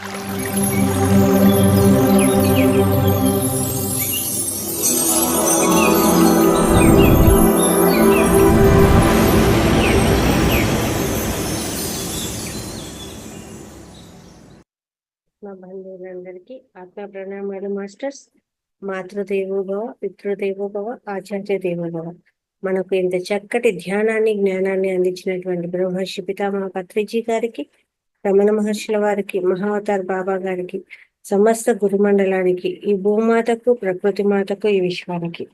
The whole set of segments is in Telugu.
మా బంధువులందరికీ ఆత్మ ప్రణామాలు మాస్టర్స్. మాతృదేవోభవ, పితృదేవోభవ, ఆచార్య దేవోభవ. మనకు ఇంత చక్కటి ధ్యానాన్ని జ్ఞానాన్ని అందించినటువంటి బ్రహ్మర్షి పితామహ పత్రిజీ గారికి, రమణ మహర్షుల వారికి, మహావతార్ బాబా గారికి, సమస్త గురుమండలానికి, ఈ భూమాతకు, ప్రకృతి మాతకు, ఈ విశ్వానికి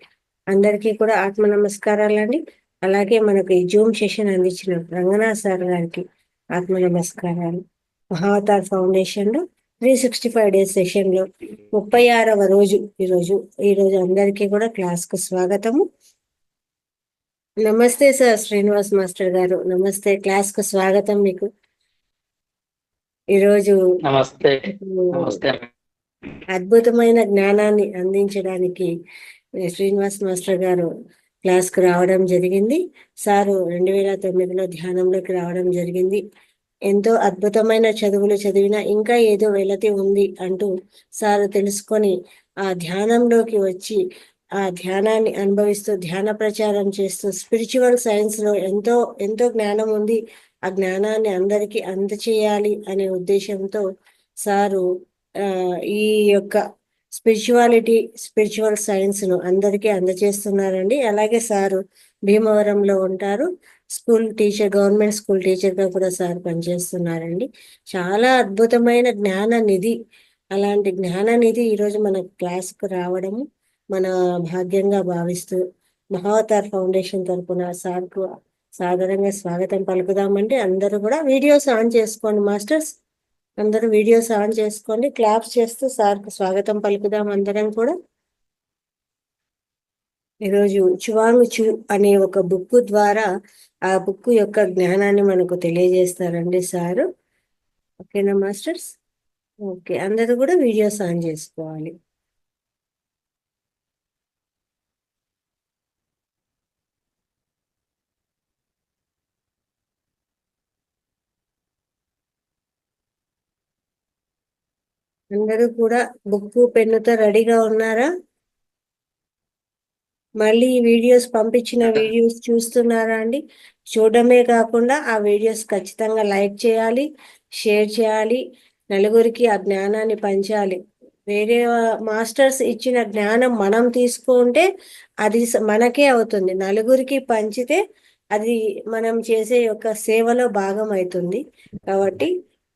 అందరికీ కూడా ఆత్మ నమస్కారాలండి. అలాగే మనకు ఈ జూమ్ సెషన్ అందించిన రంగనాథ్ సార్ గారికి ఆత్మ నమస్కారాలు. మహావతార్ ఫౌండేషన్ లో 365 డేస్ సెషన్ లో 36వ రోజు ఈరోజు అందరికీ కూడా క్లాస్ కు స్వాగతము. నమస్తే సార్ శ్రీనివాస్ మాస్టర్ గారు, నమస్తే. క్లాస్ కు స్వాగతం మీకు. ఈరోజు నమస్తే. నమస్తే. అద్భుతమైన జ్ఞానాన్ని అందించడానికి శ్రీనివాస్ మాస్టర్ గారు క్లాస్ కు రావడం జరిగింది. సారు 2009లో ధ్యానంలోకి రావడం జరిగింది. ఎంతో అద్భుతమైన చదువులు చదివినా ఇంకా ఏదో వెలతి ఉంది అంటూ సారు తెలుసుకొని ఆ ధ్యానంలోకి వచ్చి ఆ ధ్యానాన్ని అనుభవిస్తూ ధ్యాన ప్రచారం చేస్తూ స్పిరిచువల్ సైన్స్ లో ఎంతో ఎంతో జ్ఞానం ఉంది, ఆ జ్ఞానాన్ని అందరికీ అందచేయాలి అనే ఉద్దేశంతో సారు ఈ యొక్క స్పిరిచువల్ సైన్స్ ను అందరికీ అందజేస్తున్నారండి. అలాగే సారు భీమవరంలో ఉంటారు. గవర్నమెంట్ స్కూల్ టీచర్ గా కూడా సార్ పనిచేస్తున్నారండి. చాలా అద్భుతమైన జ్ఞాన నిధి. అలాంటి జ్ఞాన నిధి ఈరోజు మన క్లాస్కు రావడము మన భాగ్యంగా భావిస్తూ మహావతార్ ఫౌండేషన్ తరఫున సార్కు సాదరంగా స్వాగతం పలుకుదామండి. అందరూ కూడా వీడియోస్ ఆన్ చేసుకోండి మాస్టర్స్, అందరూ వీడియోస్ ఆన్ చేసుకోండి. క్లాప్స్ చేస్తూ సార్కు స్వాగతం పలుకుదాం అందరం కూడా. ఈరోజు చువాంగ్ చు అనే ఒక బుక్ ద్వారా ఆ బుక్ యొక్క జ్ఞానాన్ని మనకు తెలియజేస్తారండి సారు. ఓకేనా మాస్టర్స్? ఓకే, అందరూ కూడా వీడియోస్ ఆన్ చేసుకోవాలి. అందరూ కూడా బుక్ పెన్నుతో రెడీగా ఉన్నారా? మళ్ళీ ఈ వీడియోస్ పంపించిన వీడియోస్ చూస్తున్నారా అండి? చూడడమే కాకుండా ఆ వీడియోస్ ఖచ్చితంగా లైక్ చేయాలి, షేర్ చేయాలి, నలుగురికి ఆ జ్ఞానాన్ని పంచాలి. వేరే మాస్టర్స్ ఇచ్చిన జ్ఞానం మనం తీసుకుంటే అది మనకే అవుతుంది, నలుగురికి పంచితే అది మనం చేసే యొక్క సేవలో భాగం అవుతుంది. కాబట్టి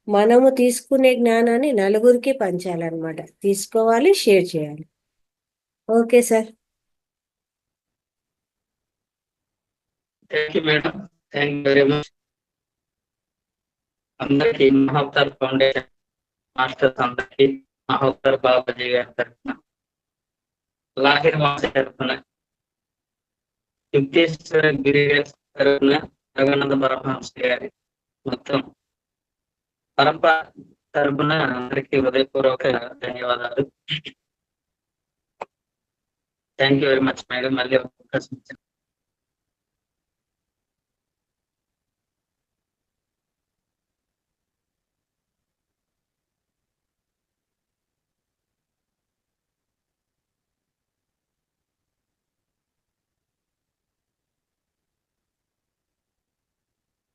మనము తీసుకునే జ్ఞానాన్ని నలుగురికి పంచాలన్నమాట. తీసుకోవాలి, షేర్ చేయాలి. Okay sir. Thank you madam, thank you very much. అందరికీ మహావతార్ ఫౌండేషన్ మాస్టర్స్ అందరికీ మహావతార్ బాబాజీ గారి తరఫున, లాహిర్ మాస్టర్ తరఫున, యుక్తేశ్వర గిరి గారి తరఫున, రఘునంద పరమహంస గారి మొత్తం పరంపర తరఫున అందరికీ హృదయపూర్వక ధన్యవాదాలు. Thank you very much madam. మళ్ళీ అవకాశం ఇచ్చారు.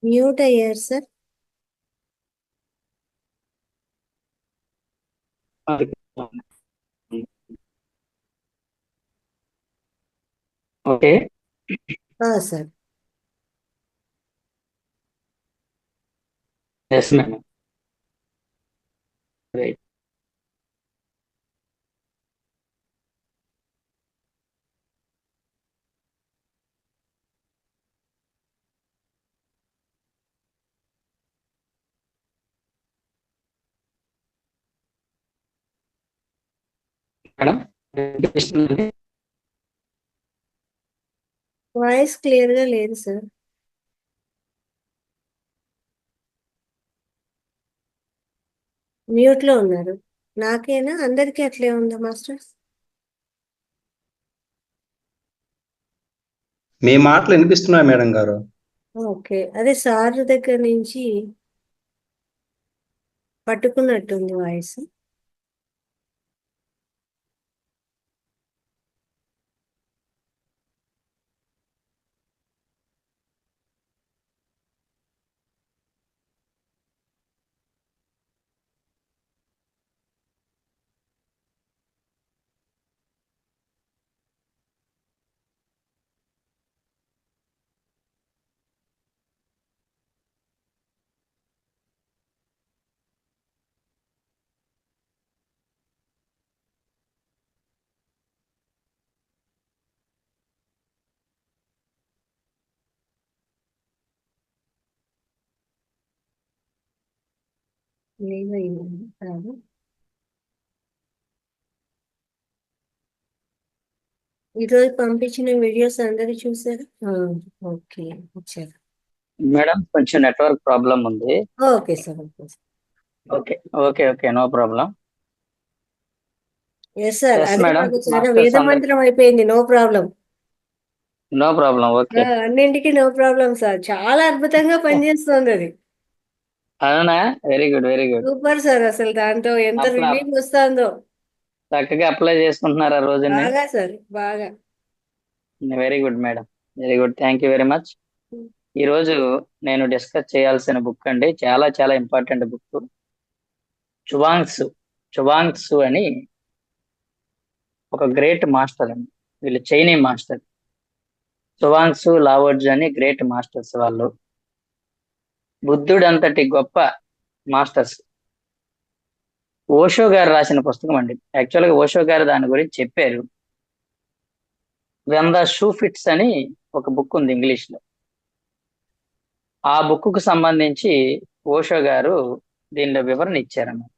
మ్యూట్ అయ్యారు sir. Okay sir. Yes madam. Right. Madam voice clear గా లేదు సార్. మ్యూట్ లో ఉన్నారు. నాకేనా అందరికీ అట్లే ఉందా మాస్టర్స్? మీ మాటలు వినిపిస్తున్నాయి మేడం గారు. ఓకే, అదే సార్ దగ్గర నుంచి పట్టుకున్నట్టుంది వాయిస్. లేవయ్యింది కాదు. ఈరోజు పంపించిన వీడియోస్ అందరు చూసారు. ఓకే, వచ్చారు. మేడం కొంచెం నెట్వర్క్ ప్రాబ్లం ఉంది. Okay sir, okay sir. Okay okay okay no problem. Yes sir, yes అది మేడం, మాకు చాలా మాస్టర్స్ వేద అందరికి మంత్రం అయిపోయింది. No problem. No problem. Okay అన్నింటికి నో ప్రాబ్లం సార్. చాలా అద్భుతంగా పనిచేస్తుంది అది. అవునా, very good very good. Super sir, అసలు దాంతో ఎంత అప్లా రిలీఫ్ వస్తుందో. చక్కగా అప్లై చేసుకుంటున్నారు ఆ రోజుని. బాగా సార్, బాగా. Very good madam, very good, thank you very much. ఈ రోజు నేను డిస్కస్ చేయాల్సిన బుక్ అండి, చాలా చాలా ఇంపార్టెంట్ బుక్. చువాంగ్సు చువాంగ్సు అని ఒక గ్రేట్ మాస్టర్ అండి. వీళ్ళు చైనీ మాస్టర్. చువాంగ్సు, లావోట్జు అని గ్రేట్ మాస్టర్స్ వాళ్ళు. బుద్ధుడు అంతటి గొప్ప మాస్టర్స్. ఓషో గారు రాసిన పుస్తకం అండి. యాక్చువల్గా ఓషో గారు దాని గురించి చెప్పారు. వెన్ ద షూ ఫిట్స్ అని ఒక బుక్ ఉంది ఇంగ్లీష్ లో. ఆ బుక్ కు సంబంధించి ఓషో గారు దీనిలో వివరణ ఇచ్చారన్నమాట.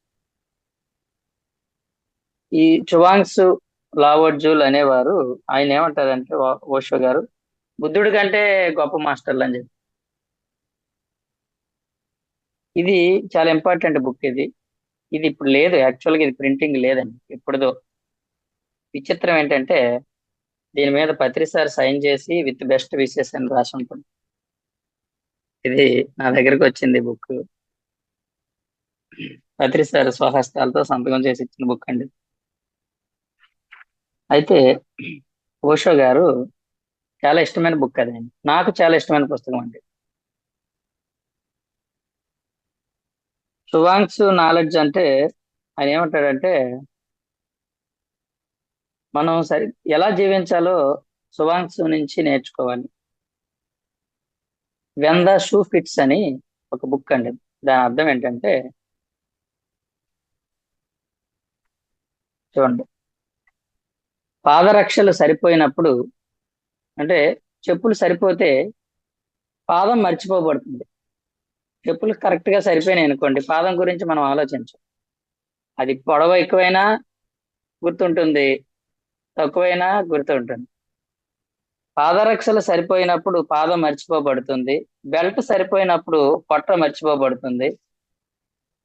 ఈ చువాంగ్సు, లావోట్జులు అనేవారు, ఆయన ఏమంటారంటే ఓషో గారు, బుద్ధుడి కంటే గొప్ప మాస్టర్లు అని చెప్పి. ఇది చాలా ఇంపార్టెంట్ బుక్. ఇది ఇది ఇప్పుడు లేదు, యాక్చువల్గా ఇది ప్రింటింగ్ లేదండి ఇప్పుడుదో. విచిత్రం ఏంటంటే దీని మీద పత్రి సార్ సైన్ చేసి విత్ బెస్ట్ విషెస్ అని రాసి ఉంటుంది. ఇది నా దగ్గరకు వచ్చింది బుక్. పత్రి సార్ స్వహస్తాలతో సంతకం చేసి ఇచ్చిన బుక్ అండి. అయితే ఓషో గారు చాలా ఇష్టమైన బుక్ అదండి, నాకు చాలా ఇష్టమైన పుస్తకం అండి. చువాంగ్సు నాలెడ్జ్ అంటే ఆయన ఏమంటాడంటే, మనం సరి ఎలా జీవించాలో చువాంగ్సు నుంచి నేర్చుకోవాలి. వెన్ ద షూ ఫిట్స్ అని ఒక బుక్ అండి. దాని అర్థం ఏంటంటే, చూడండి, పాదరక్షలు సరిపోయినప్పుడు, అంటే చెప్పులు సరిపోతే పాదం మర్చిపోబడుతుంది. చెప్పులు కరెక్ట్ గా సరిపోయినాయి అనుకోండి, పాదం గురించి మనం ఆలోచించం. అది పొడవు ఎక్కువైనా గుర్తుంటుంది, తక్కువైనా గుర్తుంటుంది. పాదరక్షలు సరిపోయినప్పుడు పాదం మర్చిపోబడుతుంది. బెల్ట్ సరిపోయినప్పుడు పొట్ట మర్చిపోబడుతుంది.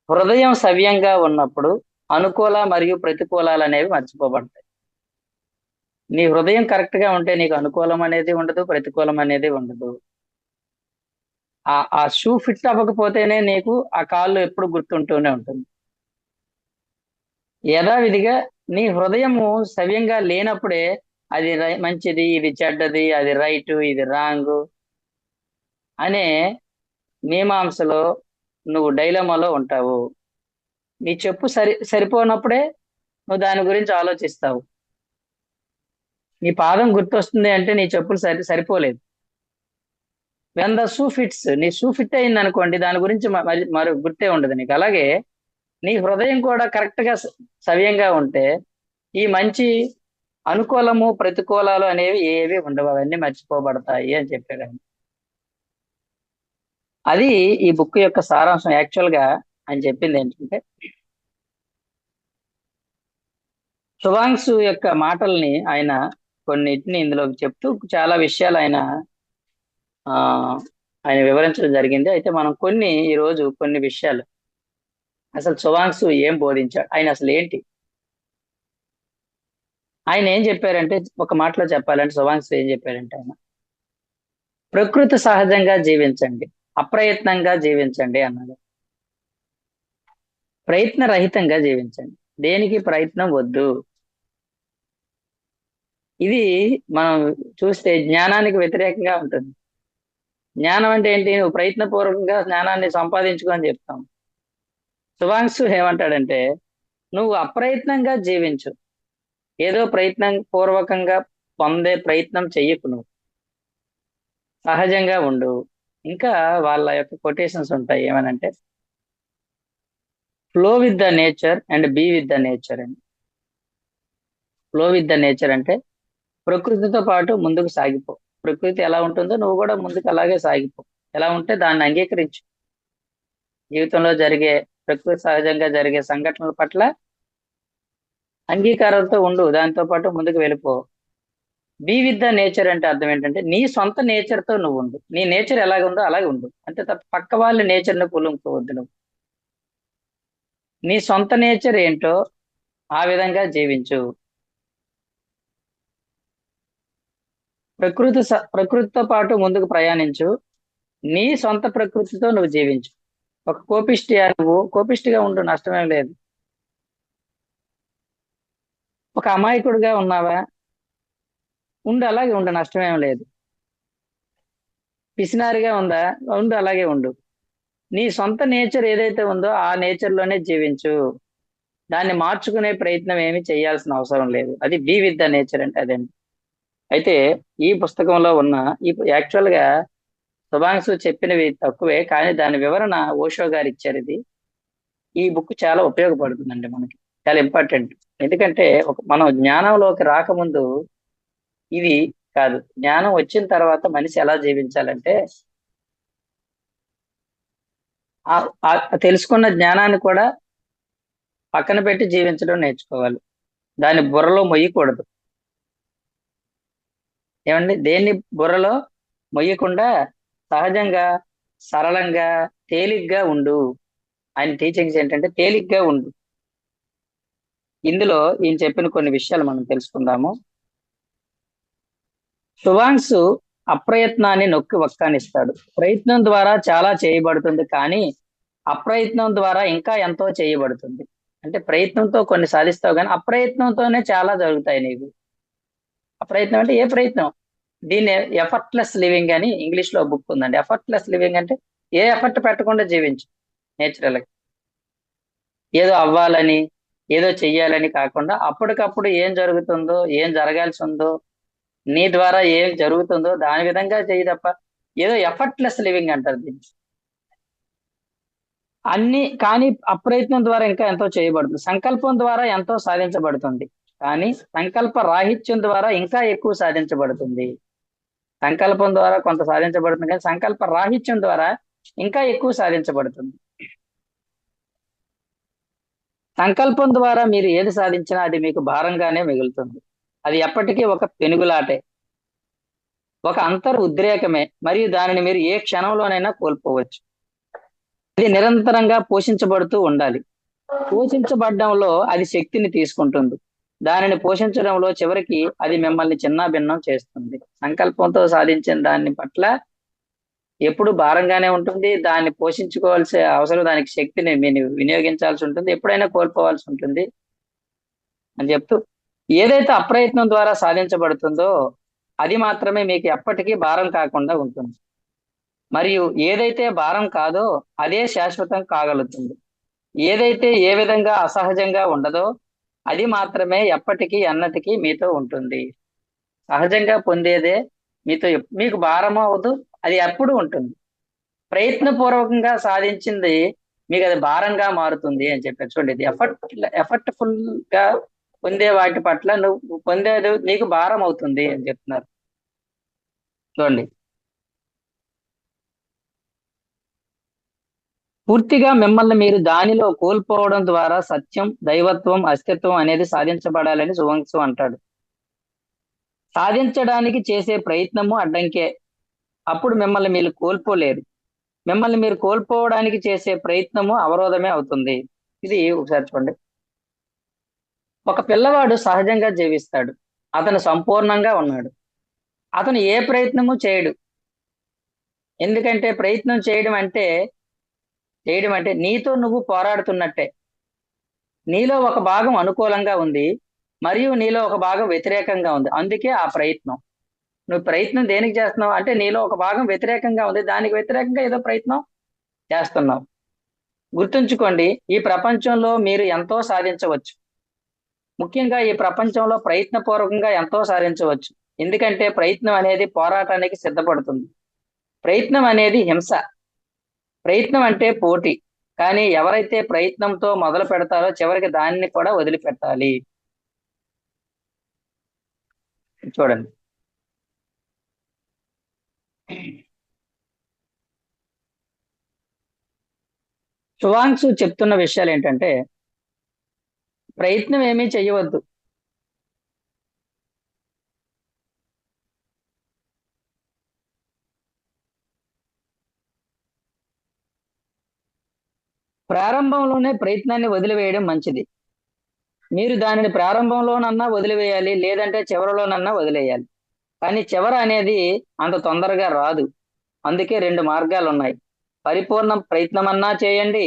హృదయం సవ్యంగా ఉన్నప్పుడు అనుకూల మరియు ప్రతికూలాలు అనేవి మర్చిపోబడతాయి. నీ హృదయం కరెక్ట్ గా ఉంటే నీకు అనుకూలం అనేది ఉండదు, ప్రతికూలం అనేది ఉండదు. ఆ షూ ఫిట్ అవ్వకపోతేనే నీకు ఆ కాళ్ళు ఎప్పుడు గుర్తుంటూనే ఉంటుంది. యథావిధిగా నీ హృదయము సవ్యంగా లేనప్పుడే అది మంచిది, ఇది చెడ్డది, అది రైట్, ఇది రాంగ్ అనే మీమాంసలో నువ్వు డైలమాలో ఉంటావు. నీ చెప్పు సరిపోనప్పుడే నువ్వు దాని గురించి ఆలోచిస్తావు. నీ పాదం గుర్తొస్తుంది అంటే నీ చెప్పులు సరిపోలేదు. వెన్ ద షూ ఫిట్స్, నీ షూ ఫిట్ అయింది అనుకోండి, దాని గురించి మరో గుర్తే ఉండదు నీకు. అలాగే నీ హృదయం కూడా కరెక్ట్ గా సవ్యంగా ఉంటే ఈ మంచి అనుకూలము ప్రతికూలాలు అనేవి ఏవి ఉండవు, అవన్నీ మర్చిపోబడతాయి అని చెప్పారండి. అది ఈ బుక్ యొక్క సారాంశం. యాక్చువల్ గా ఆయన చెప్పింది ఏంటంటే, చువాంగ్సు యొక్క మాటల్ని ఆయన కొన్నిటిని ఇందులో చెప్తూ చాలా విషయాలు ఆ ఆయన వివరించడం జరిగింది. అయితే మనం ఈరోజు కొన్ని విషయాలు, అసలు చువాంగ్సు ఏం బోధించాడు, ఆయన అసలు ఏంటి, ఆయన ఏం చెప్పారంటే, ఒక మాటలో చెప్పాలంటే చువాంగ్సు ఏం చెప్పారంటే, ఆయన ప్రకృతి సహజంగా జీవించండి, అప్రయత్నంగా జీవించండి అన్నాడు. ప్రయత్న రహితంగా జీవించండి. దేనికి ప్రయత్నం వద్దు. ఇది మనం చూస్తే జ్ఞానానికి వ్యతిరేకంగా ఉంటుంది. జ్ఞానం అంటే ఏంటి? నువ్వు ప్రయత్నపూర్వకంగా జ్ఞానాన్ని సంపాదించుకో అని చెప్తాం. శుభాంశు ఏమంటాడంటే నువ్వు అప్రయత్నంగా జీవించు. ఏదో ప్రయత్నం పూర్వకంగా పొందే ప్రయత్నం చెయ్యకు. నువ్వు సహజంగా ఉండు. ఇంకా వాళ్ళ యొక్క కొటేషన్స్ ఉంటాయి ఏమనంటే flow with the nature and be with the nature అని. ఫ్లో విత్ ద నేచర్ అంటే ప్రకృతితో పాటు ముందుకు సాగిపో. ప్రకృతి ఎలా ఉంటుందో నువ్వు కూడా ముందుకు అలాగే సాగిపో. ఎలా ఉంటే దాన్ని అంగీకరించు. జీవితంలో జరిగే ప్రకృతి సహజంగా జరిగే సంఘటనల పట్ల అంగీకారంతో ఉండు. దాంతో పాటు ముందుకు వెళ్ళిపో. బీ విత్ ద నేచర్ అంటే అర్థం ఏంటంటే నీ సొంత నేచర్ తో నువ్వు ఉండు. నీ నేచర్ ఎలాగుందో అలాగే ఉండు. అంతే తప్ప పక్క వాళ్ళ నేచర్ ను పులుముకోవద్దు. నువ్వు నీ సొంత నేచర్ ఏంటో ఆ విధంగా జీవించు. ప్రకృతితో పాటు ముందుకు ప్రయాణించు. నీ సొంత ప్రకృతితో నువ్వు జీవించు. ఒక కోపిష్టి నువ్వు కోపిష్టిగా ఉండు, నష్టమేం లేదు. ఒక అమాయకుడిగా ఉన్నావా, ఉండు, అలాగే ఉండు, నష్టమేం లేదు. పిసినారిగా ఉందా, ఉండు, అలాగే ఉండు. నీ సొంత నేచర్ ఏదైతే ఉందో ఆ నేచర్ లోనే జీవించు. దాన్ని మార్చుకునే ప్రయత్నం ఏమి చేయాల్సిన అవసరం లేదు. అది బీ విత్ ద నేచర్ అంటే అదండి. అయితే ఈ పుస్తకంలో ఉన్న యాక్చువల్ గా శుభాంశు చెప్పినవి తక్కువే, కానీ దాని వివరణ ఓషో గారు ఇచ్చారు. ఇది ఈ బుక్ చాలా ఉపయోగపడుతుందండి మనకి. చాలా ఇంపార్టెంట్. ఎందుకంటే మనం జ్ఞానంలోకి రాకముందు ఇది కాదు. జ్ఞానం వచ్చిన తర్వాత మనిషి ఎలా జీవించాలంటే ఆ తెలుసుకున్న జ్ఞానాన్ని కూడా పక్కన పెట్టి జీవించడం నేర్చుకోవాలి. దాన్ని బుర్రలో మొయ్యకూడదు. ఏమండి? దేన్ని బుర్రలో మొయ్యకుండా సహజంగా, సరళంగా, తేలిగ్గా ఉండు. ఆయన టీచింగ్స్ ఏంటంటే తేలిగ్గా ఉండు. ఇందులో ఈయన చెప్పిన కొన్ని విషయాలు మనం తెలుసుకుందాము. శుభాంశు అప్రయత్నాన్ని నొక్కి వక్కానిస్తాడు. ప్రయత్నం ద్వారా చాలా చేయబడుతుంది, కానీ అప్రయత్నం ద్వారా ఇంకా ఎంతో చేయబడుతుంది. అంటే ప్రయత్నంతో కొన్ని సాధిస్తావు, కానీ అప్రయత్నంతోనే చాలా జరుగుతాయి నీకు. అప్రయత్నం అంటే ఏ ప్రయత్నం? దీన్ని ఎఫర్ట్లెస్ లివింగ్ అని ఇంగ్లీష్ లో బుక్ ఉందండి. ఎఫర్ట్లెస్ లివింగ్ అంటే ఏ ఎఫర్ట్ పెట్టకుండా జీవించు నేచురల్ గా. ఏదో అవ్వాలని, ఏదో చెయ్యాలని కాకుండా అప్పటికప్పుడు ఏం జరుగుతుందో, ఏం జరగాల్సి ఉందో, నీ ద్వారా ఏం జరుగుతుందో దాని విధంగా చెయ్యి తప్ప ఏదో ఎఫర్ట్లెస్ లివింగ్ అంటారు దీన్ని. కానీ అప్రయత్నం ద్వారా ఇంకా ఎంతో చేయబడుతుంది. సంకల్పం ద్వారా ఎంతో సాధించబడుతుంది, కానీ సంకల్ప రాహిత్యం ద్వారా ఇంకా ఎక్కువ సాధించబడుతుంది. సంకల్పం ద్వారా కొంత సాధించబడుతుంది, కానీ సంకల్ప రాహిత్యం ద్వారా ఇంకా ఎక్కువ సాధించబడుతుంది. సంకల్పం ద్వారా మీరు ఏది సాధించినా అది మీకు భారంగానే మిగులుతుంది. అది ఎప్పటికీ ఒక పెనుగులాటే, ఒక అంతర్ ఉద్రేకమే, మరియు దానిని మీరు ఏ క్షణంలోనైనా కోల్పోవచ్చు. ఇది నిరంతరంగా పోషించబడుతూ ఉండాలి. పోషించబడడంలో అది శక్తిని తీసుకుంటుంది. దానిని పోషించడంలో చివరికి అది మిమ్మల్ని చిన్నాభిన్నం చేస్తుంది. సంకల్పంతో సాధించిన దాని పట్ల ఎప్పుడు భారంగానే ఉంటుంది. దాన్ని పోషించుకోవాల్సిన అవసరం, దానికి శక్తిని మీరు వినియోగించాల్సి ఉంటుంది, ఎప్పుడైనా కోల్పోవాల్సి ఉంటుంది అని చెప్తూ, ఏదైతే అప్రయత్నం ద్వారా సాధించబడుతుందో అది మాత్రమే మీకు ఎప్పటికీ భారం కాకుండా ఉంటుంది. మరియు ఏదైతే భారం కాదో అదే శాశ్వతం కాగలుగుతుంది. ఏదైతే ఏ విధంగా అసహజంగా ఉండదో అది మాత్రమే ఎప్పటికీ ఎన్నటికీ మీతో ఉంటుంది. సహజంగా పొందేదే మీకు భారం అవదు, అది ఎప్పుడు ఉంటుంది. ప్రయత్నపూర్వకంగా సాధించింది మీకు అది భారంగా మారుతుంది అని చెప్పారు. చూడండి, ఇది ఎఫర్ట్ఫుల్ గా పొందే వాటి పట్ల నువ్వు పొందేది నీకు భారం అవుతుంది అని చెప్తున్నారు. చూడండి, పూర్తిగా మిమ్మల్ని మీరు దానిలో కోల్పోవడం ద్వారా సత్యం, దైవత్వం, అస్తిత్వం అనేది సాధించబడాలని శుభాంశు అంటాడు. సాధించడానికి చేసే ప్రయత్నము అడ్డంకే. అప్పుడు మిమ్మల్ని మీరు కోల్పోలేరు. మిమ్మల్ని మీరు కోల్పోవడానికి చేసే ప్రయత్నము అవరోధమే అవుతుంది. ఇది ఒకసారి చూడండి. ఒక పిల్లవాడు సహజంగా జీవిస్తాడు. అతను సంపూర్ణంగా ఉన్నాడు. అతను ఏ ప్రయత్నము చేయడు. ఎందుకంటే ప్రయత్నం చేయడం అంటే నీతో నువ్వు పోరాడుతున్నట్టే. నీలో ఒక భాగం అనుకూలంగా ఉంది, మరియు నీలో ఒక భాగం వ్యతిరేకంగా ఉంది. అందుకే ఆ ప్రయత్నం. నువ్వు ప్రయత్నం దేనికి చేస్తున్నావు అంటే నీలో ఒక భాగం వ్యతిరేకంగా ఉంది, దానికి వ్యతిరేకంగా ఏదో ప్రయత్నం చేస్తున్నావు. గుర్తుంచుకోండి, ఈ ప్రపంచంలో మీరు ఎంతో సాధించవచ్చు. ముఖ్యంగా ఈ ప్రపంచంలో ప్రయత్నపూర్వకంగా ఎంతో సాధించవచ్చు. ఎందుకంటే ప్రయత్నం అనేది పోరాటానికి సిద్ధపడుతుంది. ప్రయత్నం అనేది హింస. ప్రయత్నం అంటే పోటీ. కానీ ఎవరైతే ప్రయత్నంతో మొదలు పెడతారో చివరికి దాన్ని కూడా వదిలిపెట్టాలి. చూడండి, శుభాంశు చెప్తున్న విషయాలు ఏంటంటే ప్రయత్నం ఏమీ చేయవద్దు. ప్రారంభంలోనే ప్రయత్నాన్ని వదిలివేయడం మంచిది. మీరు దానిని ప్రారంభంలోనన్నా వదిలివేయాలి, లేదంటే చివరిలోనన్నా వదిలేయాలి. కానీ చివర అనేది అంత తొందరగా రాదు. అందుకే రెండు మార్గాలు ఉన్నాయి. పరిపూర్ణ ప్రయత్నమన్నా చేయండి.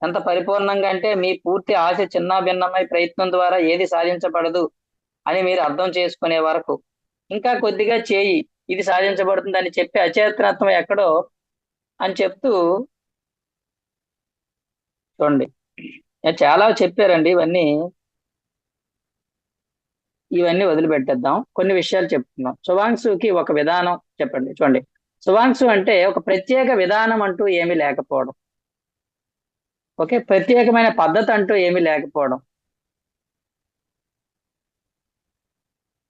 ఎంత పరిపూర్ణంగా అంటే మీ పూర్తి ఆశ చిన్నాభిన్నమై ప్రయత్నం ద్వారా ఏది సాధించబడదు అని మీరు అర్థం చేసుకునే వరకు ఇంకా కొద్దిగా చేయి, ఇది సాధించబడుతుంది అని చెప్పి అచేతనత్వం ఎక్కడో అని చెప్తూ చూడండి. చాలా చెప్పారండి, ఇవన్నీ వదిలిపెట్టేద్దాం. కొన్ని విషయాలు చెప్తున్నాం. శుభాంశుకి ఒక విధానం చెప్పండి. చూడండి, శుభాంశు అంటే ఒక ప్రత్యేక విధానం అంటూ ఏమీ లేకపోవడం. ఓకే, ప్రత్యేకమైన పద్ధతి అంటూ ఏమీ లేకపోవడం.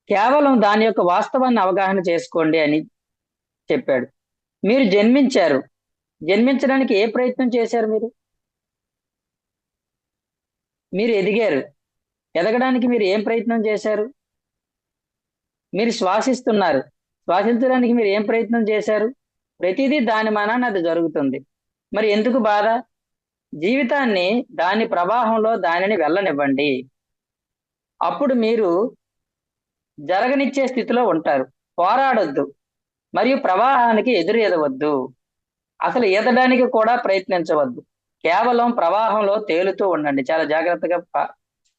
కేవలం దాని యొక్క వాస్తవాన్ని అవగాహన చేసుకోండి అని చెప్పాడు. మీరు జన్మించారు. జన్మించడానికి ఏ ప్రయత్నం చేశారు? మీరు ఎదిగారు. ఎదగడానికి మీరు ఏం ప్రయత్నం చేశారు? మీరు శ్వాసిస్తున్నారు. శ్వాసించడానికి మీరు ఏం ప్రయత్నం చేశారు? ప్రతిదీ దాని మనాన అది జరుగుతుంది. మరి ఎందుకు బాధ? జీవితాన్ని దాని ప్రవాహంలో దానిని వెళ్ళనివ్వండి. అప్పుడు మీరు జరగనిచ్చే స్థితిలో ఉంటారు. పోరాడొద్దు మరియు ప్రవాహానికి ఎదురు ఎదవద్దు. అసలు ఈదడానికి కూడా ప్రయత్నించవద్దు. కేవలం ప్రవాహంలో తేలుతూ ఉండండి. చాలా జాగ్రత్తగా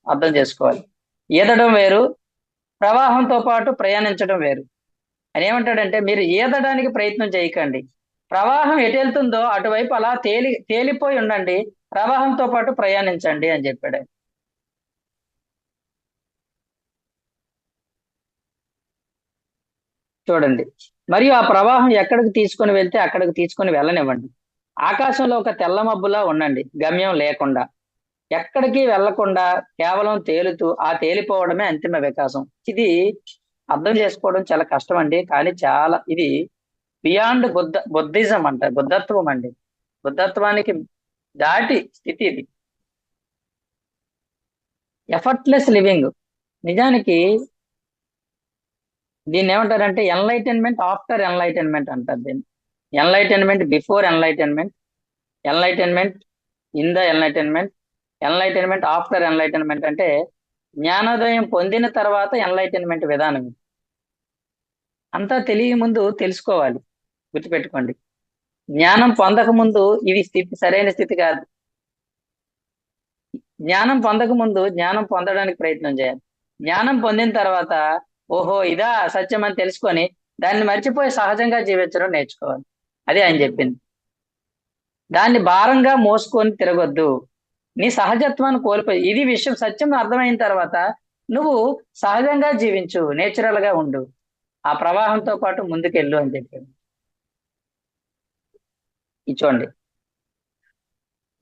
అర్థం చేసుకోవాలి. ఈదడం వేరు, ప్రవాహంతో పాటు ప్రయాణించడం వేరు. అని ఏమంటాడంటే మీరు ఈదడానికి ప్రయత్నం చేయకండి. ప్రవాహం ఎటు వెళ్తుందో అటువైపు అలా తేలిపోయి ఉండండి, ప్రవాహంతో పాటు ప్రయాణించండి అని చెప్పాడు. చూడండి, మరియు ఆ ప్రవాహం ఎక్కడికి తీసుకొని వెళ్తే అక్కడికి తీసుకొని వెళ్ళనివ్వండి. ఆకాశంలో ఒక తెల్ల మబ్బులా ఉండండి, గమ్యం లేకుండా, ఎక్కడికి వెళ్లకుండా కేవలం తేలుతూ ఆ తేలిపోవడమే అంతిమ వికాసం. ఇది అర్థం చేసుకోవడం చాలా కష్టం అండి, కానీ చాలా ఇది బియాండ్ బుద్ధిజం అంట, బుద్ధత్వం అండి. బుద్ధత్వానికి దాటి స్థితి ఇది. Effortless living. నిజానికి దీన్ని ఏమంటారంటే ఎన్లైటన్మెంట్ ఆఫ్టర్ ఎన్లైటన్మెంట్ అంటారు దీన్ని. Enlightenment before enlightenment, enlightenment in the enlightenment, enlightenment after enlightenment. అంటే జ్ఞానోదయం పొందిన తర్వాత ఎన్లైటన్మెంట్ విధానం. అంతా తెలియ ముందు తెలుసుకోవాలి. గుర్తుపెట్టుకోండి, జ్ఞానం పొందక ముందు ఇది స్థితి సరైన స్థితి కాదు. జ్ఞానం పొందక ముందు జ్ఞానం పొందడానికి ప్రయత్నం చేయాలి. జ్ఞానం పొందిన తర్వాత ఓహో ఇదా సత్యం అని తెలుసుకొని దాన్ని మర్చిపోయి సహజంగా జీవించడం నేర్చుకోవాలి. అదే ఆయన చెప్పింది. దాన్ని భారంగా మోసుకొని తిరగొద్దు. నీ సహజత్వాన్ని కోల్పోయి ఇది విషయం సత్యం అర్థమైన తర్వాత నువ్వు సహజంగా జీవించు, నేచురల్ గా ఉండు, ఆ ప్రవాహంతో పాటు ముందుకెళ్ళు అని చెప్పాడు. చూడండి,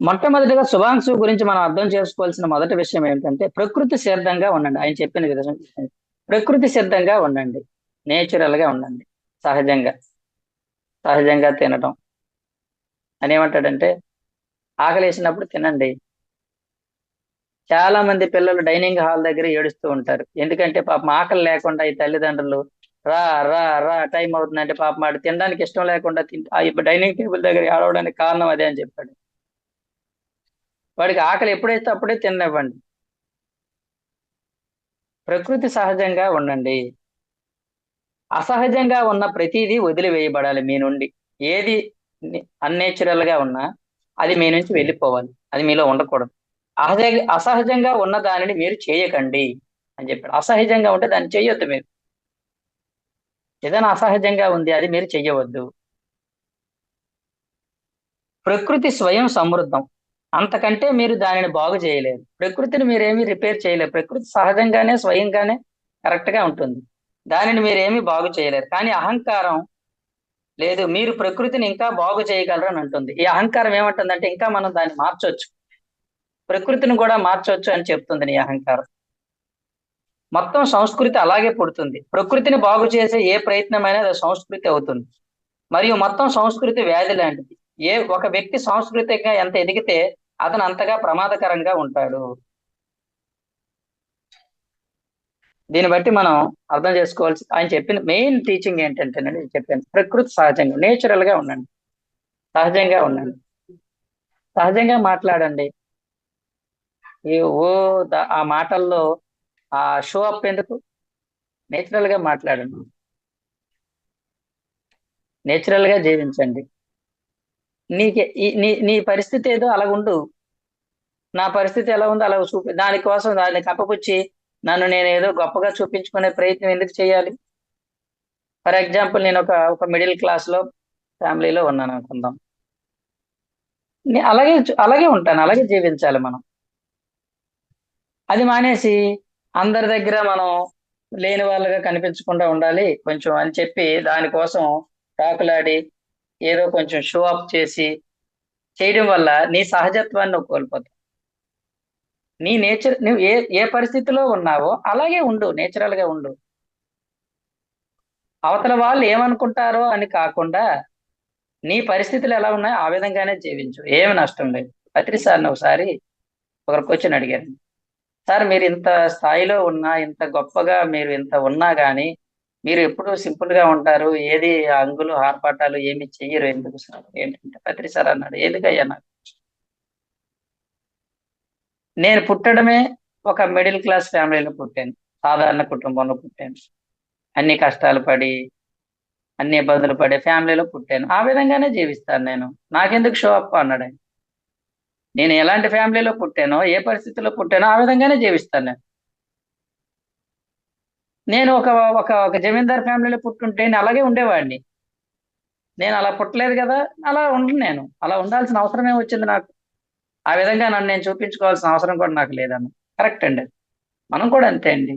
మొట్టమొదటిగా శుభాంశు గురించి మనం అర్థం చేసుకోవాల్సిన మొదటి విషయం ఏంటంటే ప్రకృతి సిద్ధంగా ఉండండి. ఆయన చెప్పిన విధంగా ప్రకృతి సిద్ధంగా ఉండండి, నేచురల్ గా ఉండండి, సహజంగా తినడం. అని ఏమంటాడంటే ఆకలేసినప్పుడు తినండి. చాలా మంది పిల్లలు డైనింగ్ హాల్ దగ్గర ఏడుస్తూ ఉంటారు. ఎందుకంటే పాపం ఆకలి లేకుండా ఈ తల్లిదండ్రులు రా రా రా టైం అవుతుందంటే పాపం వాడు తినడానికి ఇష్టం లేకుండా డైనింగ్ టేబుల్ దగ్గర ఏడవడానికి కారణం అదే అని చెప్పాడు. వాడికి ఆకలి ఎప్పుడైతే అప్పుడే తిననివ్వండి. ప్రకృతి సహజంగా ఉండండి. అసహజంగా ఉన్న ప్రతిదీ వదిలివేయబడాలి మీ నుండి. ఏది అన్నేచురల్ గా ఉన్నా అది మీ నుంచి వెళ్ళిపోవాలి, అది మీలో ఉండకూడదు. అసహజంగా ఉన్న దానిని మీరు చేయకండి అని చెప్పాడు. అసహజంగా ఉంటే దాన్ని చేయొద్దు మీరు. ఏదైనా అసహజంగా ఉంది అది మీరు చెయ్యవద్దు. ప్రకృతి స్వయం సమృద్ధం. అంతకంటే మీరు దానిని బాగు చేయలేరు. ప్రకృతిని మీరేమీ రిపేర్ చేయలేరు. ప్రకృతి సహజంగానే స్వయంగానే కరెక్ట్ గా ఉంటుంది. దానిని మీరేమీ బాగు చేయలేరు. కానీ అహంకారం లేదు, మీరు ప్రకృతిని ఇంకా బాగు చేయగలరు అని అంటుంది. ఈ అహంకారం ఏమంటుందంటే ఇంకా మనం దాన్ని మార్చొచ్చు, ప్రకృతిని కూడా మార్చొచ్చు అని చెప్తుంది ఈ అహంకారం. మొత్తం సంస్కృతి అలాగే పుడుతుంది. ప్రకృతిని బాగు చేసే ఏ ప్రయత్నమైనా అది సంస్కృతి అవుతుంది. మరియు మొత్తం సంస్కృతి వ్యాధి లాంటిది. ఒక వ్యక్తి సాంస్కృతికంగా ఎంత ఎదిగితే అతను అంతగా ప్రమాదకరంగా ఉంటాడు. దీన్ని బట్టి మనం అర్థం చేసుకోవాల్సి, ఆయన చెప్పిన మెయిన్ టీచింగ్ ఏంటంటేనండి, చెప్పాను ప్రకృతి సహజంగా నేచురల్ గా ఉండండి, సహజంగా ఉండండి, సహజంగా మాట్లాడండి. ఈ ఓ ఆ మాటల్లో ఆ షో అప్ ఎందుకు? నేచురల్ గా మాట్లాడండి, నేచురల్ గా జీవించండి. నీకే నీ పరిస్థితి ఏదో అలా ఉండు, నా పరిస్థితి ఎలా ఉందో అలా దానికోసం దాన్ని కప్పపుచ్చి నన్ను నేను ఏదో గొప్పగా చూపించుకునే ప్రయత్నం ఎందుకు చేయాలి? ఫర్ ఎగ్జాంపుల్ నేను ఒక మిడిల్ క్లాస్ లో ఫ్యామిలీలో ఉన్నాను అనుకుందాం. అలాగే అలాగే ఉంటాను, అలాగే జీవించాలి మనం. అది మానేసి అందరి దగ్గర మనం లేని వాళ్ళగా కనిపించకుండా ఉండాలి కొంచెం అని చెప్పి దానికోసం తాకులాడి ఏదో కొంచెం షో అప్ చేసి చేయడం వల్ల నీ సహజత్వాన్ని నువ్వు కోల్పోతావు. నీ నేచర్, నువ్వు ఏ ఏ పరిస్థితిలో ఉన్నావో అలాగే ఉండు, నేచురల్ గా ఉండు. అవతల వాళ్ళు ఏమనుకుంటారో అని కాకుండా నీ పరిస్థితులు ఎలా ఉన్నాయో ఆ విధంగానే జీవించు, ఏమి నష్టం లేదు. పత్రి సార్ని ఒకసారి ఒకరు క్వశ్చన్ అడిగారు, సార్ మీరు ఇంత స్థాయిలో ఉన్నా, ఇంత గొప్పగా మీరు ఇంత ఉన్నా గానీ మీరు ఎప్పుడు సింపుల్ గా ఉంటారు, ఏది అంగులు ఆర్పాటాలు ఏమి చెయ్యరు ఎందుకు సార్? ఏంటంటే పత్రి సార్ అన్నాడు, ఎందుకయ్యా నాకు, నేను పుట్టడమే ఒక మిడిల్ క్లాస్ ఫ్యామిలీలో పుట్టాను, సాధారణ కుటుంబంలో పుట్టాను, అన్ని కష్టాలు పడి అన్ని ఇబ్బందులు పడే ఫ్యామిలీలో పుట్టాను, ఆ విధంగానే జీవిస్తాను నేను, నాకెందుకు షో అప్ అన్నాడు ఆయన. నేను ఎలాంటి ఫ్యామిలీలో పుట్టానో, ఏ పరిస్థితిలో పుట్టానో ఆ విధంగానే జీవిస్తాను నేను. నేను ఒక ఒక ఒక జమీందార్ ఫ్యామిలీలో పుట్టుంటే నేను అలాగే ఉండేవాడిని. నేను అలా పుట్టలేదు కదా, అలా ఉండను, నేను అలా ఉండాల్సిన అవసరం ఏమొచ్చింది నాకు? ఆ విధంగా నన్ను నేను చూపించుకోవాల్సిన అవసరం కూడా నాకు లేదన్న. కరెక్ట్ అండి, మనం కూడా అంతే అండి.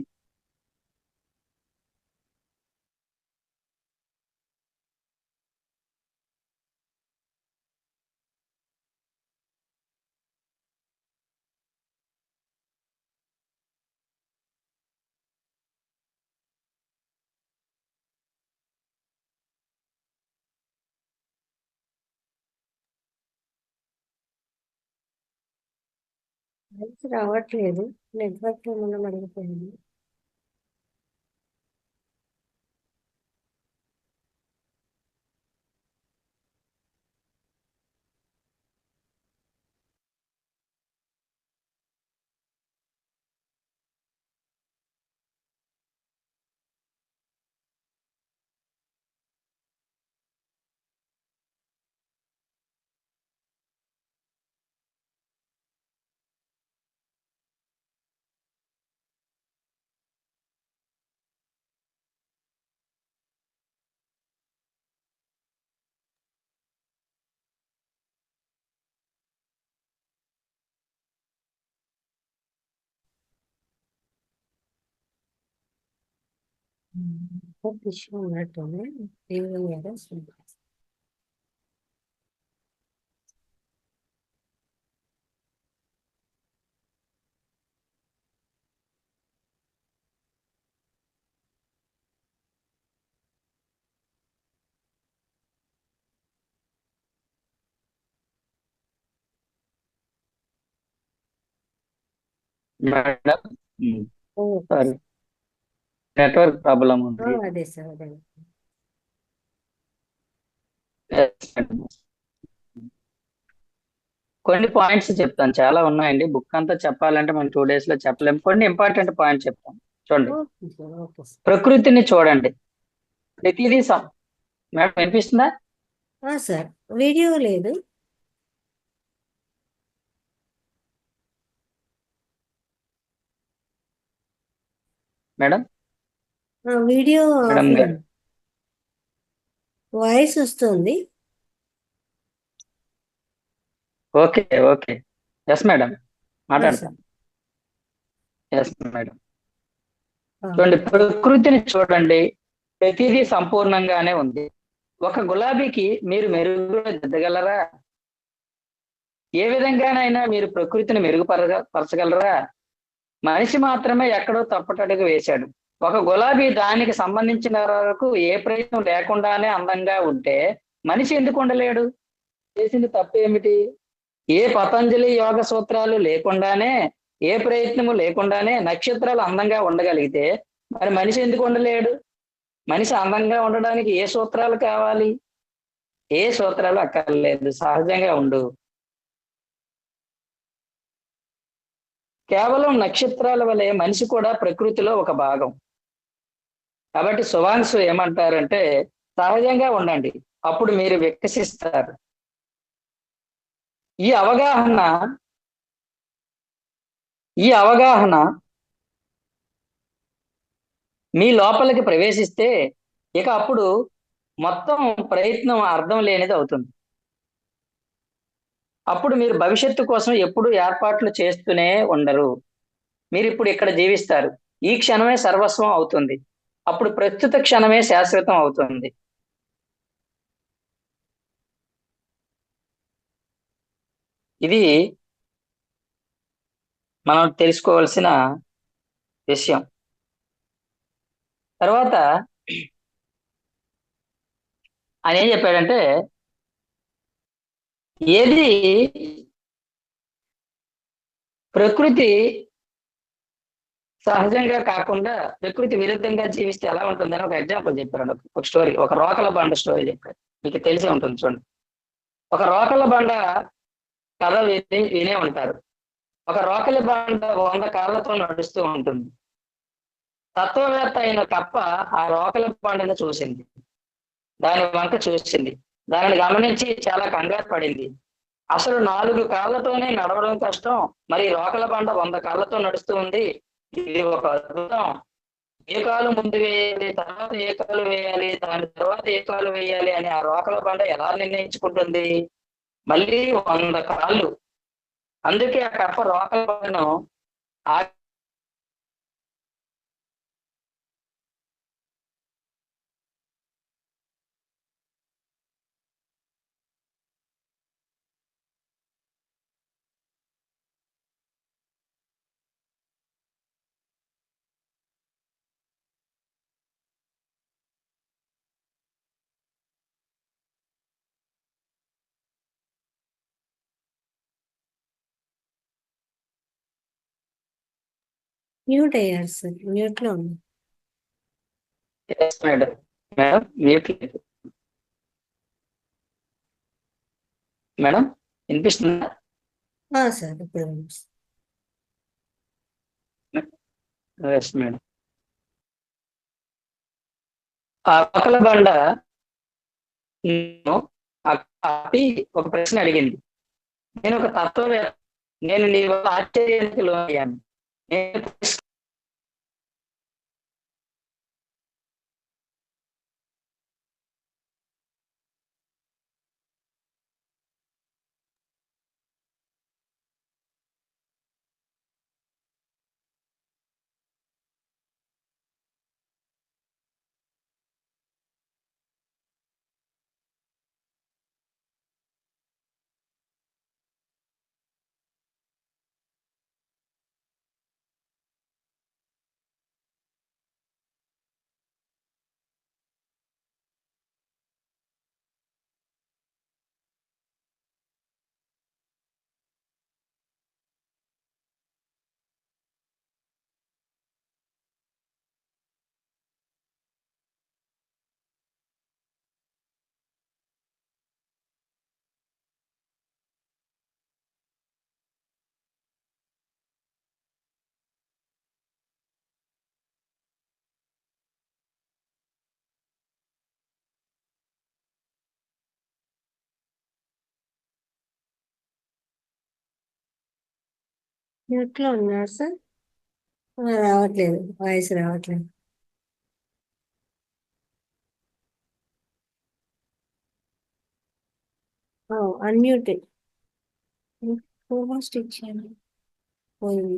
వాయిస్ రావట్లేదు, నెట్వర్క్ ఏమన్నా అడిగిపోయింది. ఇష్యూ ఉన్నట్టుంది, ఈవినింగ్ ఏదో మేడం, సారీ, నెట్వర్క్ ప్రాబ్లం ఉంది. అదే సార్, అదే. కొన్ని పాయింట్స్ చెప్తాను, చాలా ఉన్నాయండి, బుక్ అంతా చెప్పాలంటే మనం 2 days లో చెప్పలేము. కొన్ని ఇంపార్టెంట్ పాయింట్స్ చెప్తాను చూడండి. Okay sir, okay sir. ప్రకృతిని చూడండి, ప్రతిదీ మేడం వినిపిస్తుందా? సార్ వీడియో లేదు. మేడం. వీడియో మేడం ఆఫ్లో వాయిస్ వస్తుంది. Okay, okay. Yes madam, sir. మాట్లాడతాను. Yes madam. చూడండి, ప్రకృతిని చూడండి, ప్రతిదీ సంపూర్ణంగానే ఉంది. ఒక గులాబీకి మీరు మెరుగుగా దిద్దగలరా? ఏ విధంగానైనా మీరు ప్రకృతిని పరచగలరా? మనిషి మాత్రమే ఎక్కడో తప్పటడుగు వేశాడు. ఒక గులాబీ దానికి సంబంధించిన వరకు ఏ ప్రయత్నం లేకుండానే అందంగా ఉంటే మనిషి ఎందుకు ఉండలేడు? చేసింది తప్పేమిటి? ఏ పతంజలి యోగ సూత్రాలు లేకుండానే, ఏ ప్రయత్నము లేకుండానే నక్షత్రాలు అందంగా ఉండగలిగితే మరి మనిషి ఎందుకు ఉండలేడు? మనిషి అందంగా ఉండడానికి ఏ సూత్రాలు కావాలి? ఏ సూత్రాలు అక్కర్లేదు, సహజంగా ఉండు. కేవలం నక్షత్రాల వలె మనిషి కూడా ప్రకృతిలో ఒక భాగం. కాబట్టి సువాంశు ఏమంటారంటే, సహజంగా ఉండండి, అప్పుడు మీరు వికసిస్తారు. ఈ అవగాహన ఈ అవగాహన మీ లోపలికి ప్రవేశిస్తే ఇక అప్పుడు మొత్తం ప్రయత్నం అర్థం లేనిది అవుతుంది. అప్పుడు మీరు భవిష్యత్తు కోసం ఎప్పుడు ఏర్పాట్లు చేస్తూనే ఉండరు. మీరు ఇప్పుడు ఇక్కడ జీవిస్తారు, ఈ క్షణమే సర్వస్వం అవుతుంది. అప్పుడు ప్రస్తుత క్షణమే శాశ్వతం అవుతుంది. ఇది మనం తెలుసుకోవాల్సిన విషయం. తర్వాత ఆయన ఏం చెప్పాడంటే, ఏది ప్రకృతి సహజంగా కాకుండా ప్రకృతి విరుద్ధంగా జీవిస్తే ఎలా ఉంటుందని ఒక ఎగ్జాంపుల్ చెప్పారు. ఒక స్టోరీ, ఒక రోకల బండ స్టోరీ చెప్పారు. మీకు తెలిసే ఉంటుంది, చూడండి. ఒక రోకల బండ కథ వినే ఉంటారు. ఒక రోకలి బండ 100 కాళ్ళతో నడుస్తూ ఉంటుంది. తత్వవేత్త అయిన కప్ప ఆ రోకలి బండను చూసింది, దాని వంక చూసింది, దానిని గమనించి చాలా కంగారు పడింది. అసలు 4 కాళ్ళతోనే నడవడం కష్టం, మరి రోకల బండ 100 కాళ్ళతో నడుస్తూ ఉంది, ఇది ఒక అద్భుతం. ఏ కాలు ముందు వేయాలి, తర్వాత ఏ కాలు వేయాలి, దాని తర్వాత ఏ కాలు వేయాలి అని ఆ రోకల బండ ఎలా నిర్ణయించుకుంటుంది? మళ్ళీ 100 కాళ్ళు. అందుకే ఆ కప్ప రోకల బండను ఆ మ్యూట్ అయ్యారు సార్, మ్యూట్ లో ఉంది. Yes, madam. మేడం మ్యూట్ లేదు. మేడం వినిపిస్తుందా? సార్ ఇప్పుడు వినిపిస్తుంది. Yes madam. ఆ రోకల బండ నేను ఆపి ఒక ప్రశ్న అడిగింది. నేను ఒక తత్వవేత్త, నేను నీ వల్ల ఆశ్చర్యానికి లోనయ్యాను. నేను మ్యూట్ లో ఉన్నారు సార్. రావట్లేదు, వాయిస్ రావట్లేదు. అన్మ్యూట్ హోస్ట్ ఇచ్చాను, పోయింది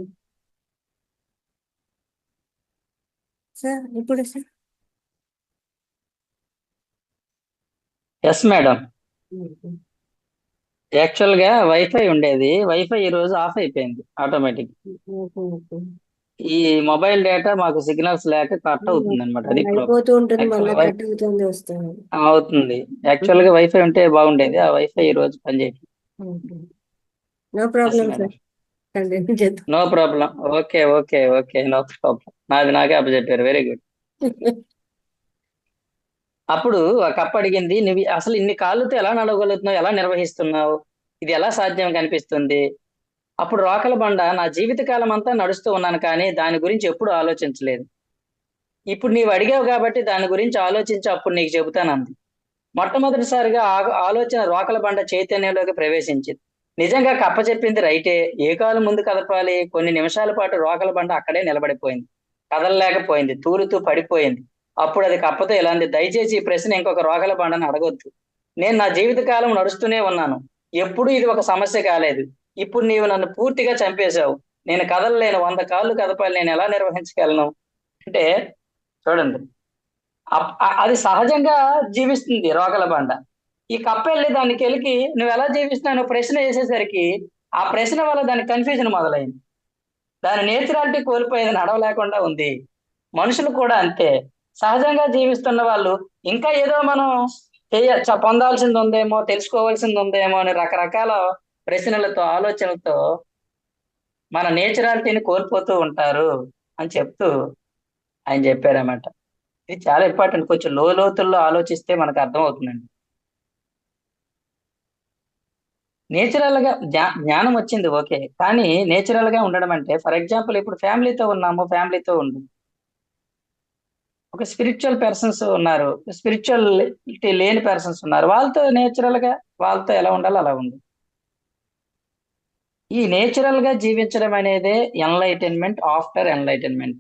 సార్. ఇప్పుడు సార్ ఎస్ మేడం. యాక్చువల్ గా వైఫై ఉండేది, వైఫై ఈ రోజు ఆఫ్ అయిపోయింది ఆటోమేటిక్. ఈ మొబైల్ డేటా మాకు సిగ్నల్స్ లేక కట్ అవుతుంది అనమాట, అది ప్రాబ్లం. అయిపోతూ ఉంటుంది, యాక్చువల్ మళ్ళీ గా కట్ అవుతుంది, వస్తుంది. అవుతుంది. యాక్చువల్ గా వైఫై ఉంటే బాగుండేది, ఆ వైఫై ఈ రోజు పనిచేయట్లేదు. No yes problem madam, sir, continue చేద్దాం. No problem. Okay okay okay, no problem. నాకే అప్పచెప్పారు, వెరీ గుడ్. అప్పుడు ఆ కప్ప అడిగింది, నువ్వు అసలు ఇన్ని కాళ్ళతో ఎలా నడవగలుగుతున్నావు, ఎలా నిర్వహిస్తున్నావు, ఇది ఎలా సాధ్యం కనిపిస్తుంది? అప్పుడు రోకల బండ, నా జీవితకాలం అంతా నడుస్తూ ఉన్నాను కానీ దాని గురించి ఎప్పుడూ ఆలోచించలేదు. ఇప్పుడు నీవు అడిగావు కాబట్టి దాని గురించి ఆలోచించి అప్పుడు నీకు చెబుతానంది. మొట్టమొదటిసారిగా ఆలోచన రోకల బండ చైతన్యంలోకి ప్రవేశించింది. నిజంగా కప్ప చెప్పింది రైటే. ఏ కాలు ముందు కదపాలి? కొన్ని నిమిషాల పాటు రోకల బండ అక్కడే నిలబడిపోయింది, కదలలేకపోయింది, తూలుతూ పడిపోయింది. అప్పుడు అది కప్పతో ఇలా అంది, దయచేసి ఈ ప్రశ్న ఇంకొక రోకల బండను అడగొద్దు. నేను నా జీవితకాలం నడుస్తూనే ఉన్నాను, ఎప్పుడూ ఇది ఒక సమస్య కాలేదు. ఇప్పుడు నీవు నన్ను పూర్తిగా చంపేశావు. నేను కదలలేను, 100 కాళ్ళు కదపాలి, నేను ఎలా నిర్వహించగలను? అంటే చూడండి, అది సహజంగా జీవిస్తుంది రోకల బండ. ఈ కప్ప వెళ్ళి దాన్ని కెలికి నువ్వు ఎలా జీవిస్తున్నావు ప్రశ్న వేసేసరికి ఆ ప్రశ్న వల్ల దాని కన్ఫ్యూజన్ మొదలైంది. దాని నేచురాలిటీ కోల్పోయేది, నడవలేకుండా ఉంది. మనుషులు కూడా అంతే. సహజంగా జీవిస్తున్న వాళ్ళు ఇంకా ఏదో మనం పొందాల్సింది ఉందేమో, తెలుసుకోవాల్సింది ఉందేమో అని రకరకాల ప్రశ్నలతో, ఆలోచనలతో మన నేచురాలిటీని కోల్పోతూ ఉంటారు అని చెప్తూ ఆయన చెప్పారన్నమాట. ఇది చాలా ఇంపార్టెంట్, కొంచెం లోతుల్లో ఆలోచిస్తే మనకు అర్థం అవుతుందండి. నేచురల్ గా జ్ఞానం వచ్చింది ఓకే, కానీ నేచురల్ గా ఉండడం అంటే, ఫర్ ఎగ్జాంపుల్ ఇప్పుడు ఫ్యామిలీతో ఉన్నాము, ఫ్యామిలీతో ఉండు. ఒక స్పిరిచువల్ పర్సన్స్ ఉన్నారు, స్పిరిచువల్టీ లేని పర్సన్స్ ఉన్నారు, వాళ్ళతో నేచురల్ గా వాళ్ళతో ఎలా ఉండాలో అలా ఉండు. ఈ నేచురల్ గా జీవించడం అనేది ఎన్లైటన్మెంట్ ఆఫ్టర్ ఎన్లైటన్మెంట్.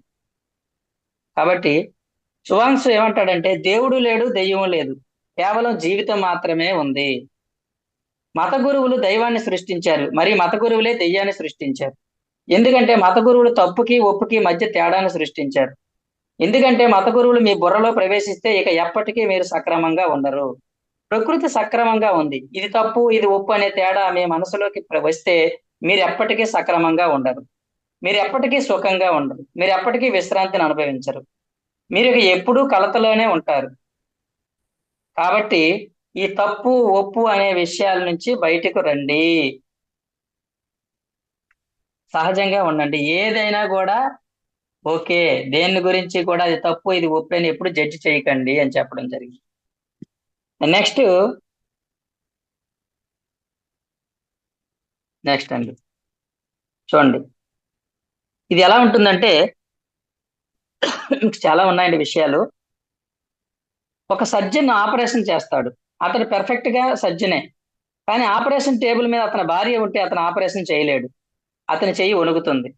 కాబట్టి శువాంశు ఏమంటాడంటే, దేవుడు లేడు, దెయ్యం లేదు, కేవలం జీవితం మాత్రమే ఉంది. మత గురువులు దైవాన్ని సృష్టించారు, మరి మత గురువులే దెయ్యాన్ని సృష్టించారు. ఎందుకంటే మత గురువులు తప్పుకి ఒప్పుకి మధ్య తేడాను సృష్టించారు. ఎందుకంటే మత గురువులు మీ బుర్రలో ప్రవేశిస్తే ఇక ఎప్పటికీ మీరు సక్రమంగా ఉండరు. ప్రకృతి సక్రమంగా ఉంది, ఇది తప్పు ఇది ఒప్పు అనే తేడా మీ మనసులోకి వస్తే మీరు ఎప్పటికీ సక్రమంగా ఉండరు, మీరు ఎప్పటికీ సుఖంగా ఉండరు, మీరు ఎప్పటికీ విశ్రాంతిని అనుభవించరు, మీరు ఇక ఎప్పుడూ కలతలోనే ఉంటారు. కాబట్టి ఈ తప్పు ఒప్పు అనే విషయాల నుంచి బయటకు రండి, సహజంగా ఉండండి. ఏదైనా కూడా ఓకే, దేని గురించి కూడా అది తప్పు ఇది ఒప్పు అని ఎప్పుడు జడ్జి చేయకండి అని చెప్పడం జరిగింది. నెక్స్ట్ నెక్స్ట్ అండి, చూడండి ఇది ఎలా ఉంటుందంటే, చాలా ఉన్నాయండి విషయాలు. ఒక సర్జన్ ఆపరేషన్ చేస్తాడు, అతను పెర్ఫెక్ట్ గా సర్జనే, కానీ ఆపరేషన్ టేబుల్ మీద అతని భార్య ఉంటే అతను ఆపరేషన్ చేయలేడు, అతని చెయ్యి వణుకుతుంది.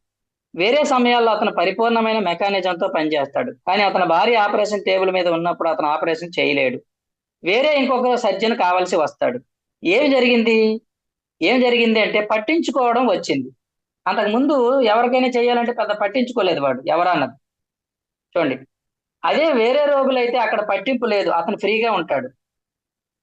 వేరే సమయాల్లో అతను పరిపూర్ణమైన మెకానిజంతో పనిచేస్తాడు, కానీ అతని భార్య ఆపరేషన్ టేబుల్ మీద ఉన్నప్పుడు అతను ఆపరేషన్ చేయలేడు. వేరే ఇంకొక సర్జన్ కావాల్సి వస్తాడు. ఏమి జరిగింది ఏం జరిగింది అంటే పట్టించుకోవడం వచ్చింది. అంతకు ముందు ఎవరికైనా చేయాలంటే పెద్ద పట్టించుకోలేదు వాడు ఎవరన్నది. చూడండి, అదే వేరే రోగులైతే అక్కడ పట్టింపు లేదు, అతను ఫ్రీగా ఉంటాడు.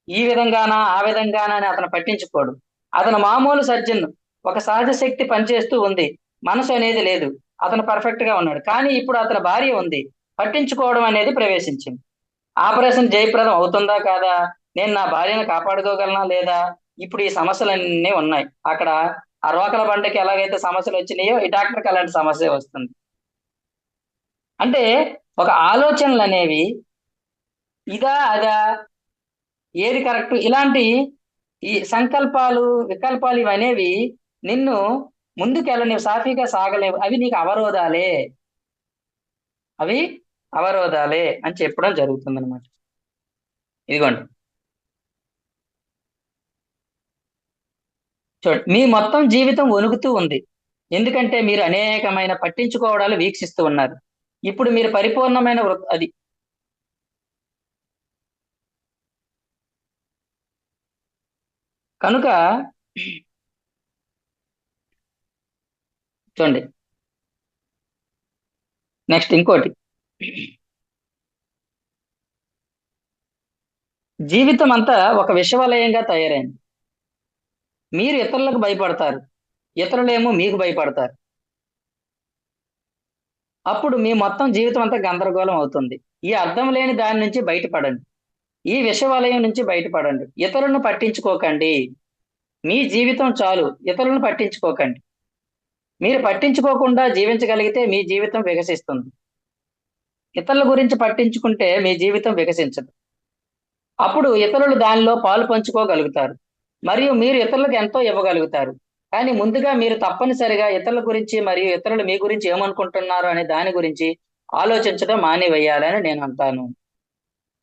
ఈ విధంగానా ఆ విధంగానా అని అతను పట్టించుకోడు. అతను మామూలు సర్జన్, ఒక సహజ శక్తి పనిచేస్తూ ఉంది, మనసు అనేది లేదు, అతను పర్ఫెక్ట్ గా ఉన్నాడు. కానీ ఇప్పుడు అతని భార్య ఉంది, పట్టించుకోవడం అనేది ప్రవేశించింది. ఆపరేషన్ జయప్రదం అవుతుందా కాదా, నేను నా భార్యను కాపాడుకోగలనా లేదా, ఇప్పుడు ఈ సమస్యలన్నీ ఉన్నాయి. అక్కడ ఆ రోకల బండకి ఎలాగైతే సమస్యలు వచ్చినాయో ఈ డాక్టర్కి అలాంటి సమస్య వస్తుంది. అంటే ఒక ఆలోచనలు అనేవి ఇదా అదా, ఏది కరెక్ట్, ఇలాంటి ఈ సంకల్పాలు వికల్పాలు ఇవనేవి నిన్ను ముందుకెళ్ళనివి, సాఫీగా సాగలేవు, అవి నీకు అవరోధాలే, అవి అవరోధాలే అని చెప్పడం జరుగుతుంది అనమాట. ఇదిగోండి, చూడండి, మీ మొత్తం జీవితం వణుకుతూ ఉంది, ఎందుకంటే మీరు అనేకమైన పట్టించుకోవడాలు వీక్షిస్తూ ఉన్నారు. ఇప్పుడు మీరు పరిపూర్ణమైన అది కనుక చూడండి. నెక్స్ట్ ఇంకోటి, జీవితం అంతా ఒక విషవలయంగా తయారైంది. మీరు ఇతరులకు భయపడతారు, ఇతరులేమో మీకు భయపడతారు. అప్పుడు మీ మొత్తం జీవితం అంతా గందరగోళం అవుతుంది. ఈ అర్థం లేని దాని నుంచి బయటపడండి. ఈ విషవలయం నుంచి బయటపడండి. ఇతరులను పట్టించుకోకండి. మీ జీవితం చాలు, ఇతరులను పట్టించుకోకండి. మీరు పట్టించుకోకుండా జీవించగలిగితే మీ జీవితం వికసిస్తుంది. ఇతరుల గురించి పట్టించుకుంటే మీ జీవితం వికసించదు. అప్పుడు ఇతరులు దానిలో పాలు పంచుకోగలుగుతారు మరియు మీరు ఇతరులకు ఎంతో ఇవ్వగలుగుతారు. కానీ ముందుగా మీరు తప్పనిసరిగా ఇతరుల గురించి మరియు ఇతరులు మీ గురించి ఏమనుకుంటున్నారు అనే దాని గురించి ఆలోచించడం మానివేయాలని నేను అంటాను.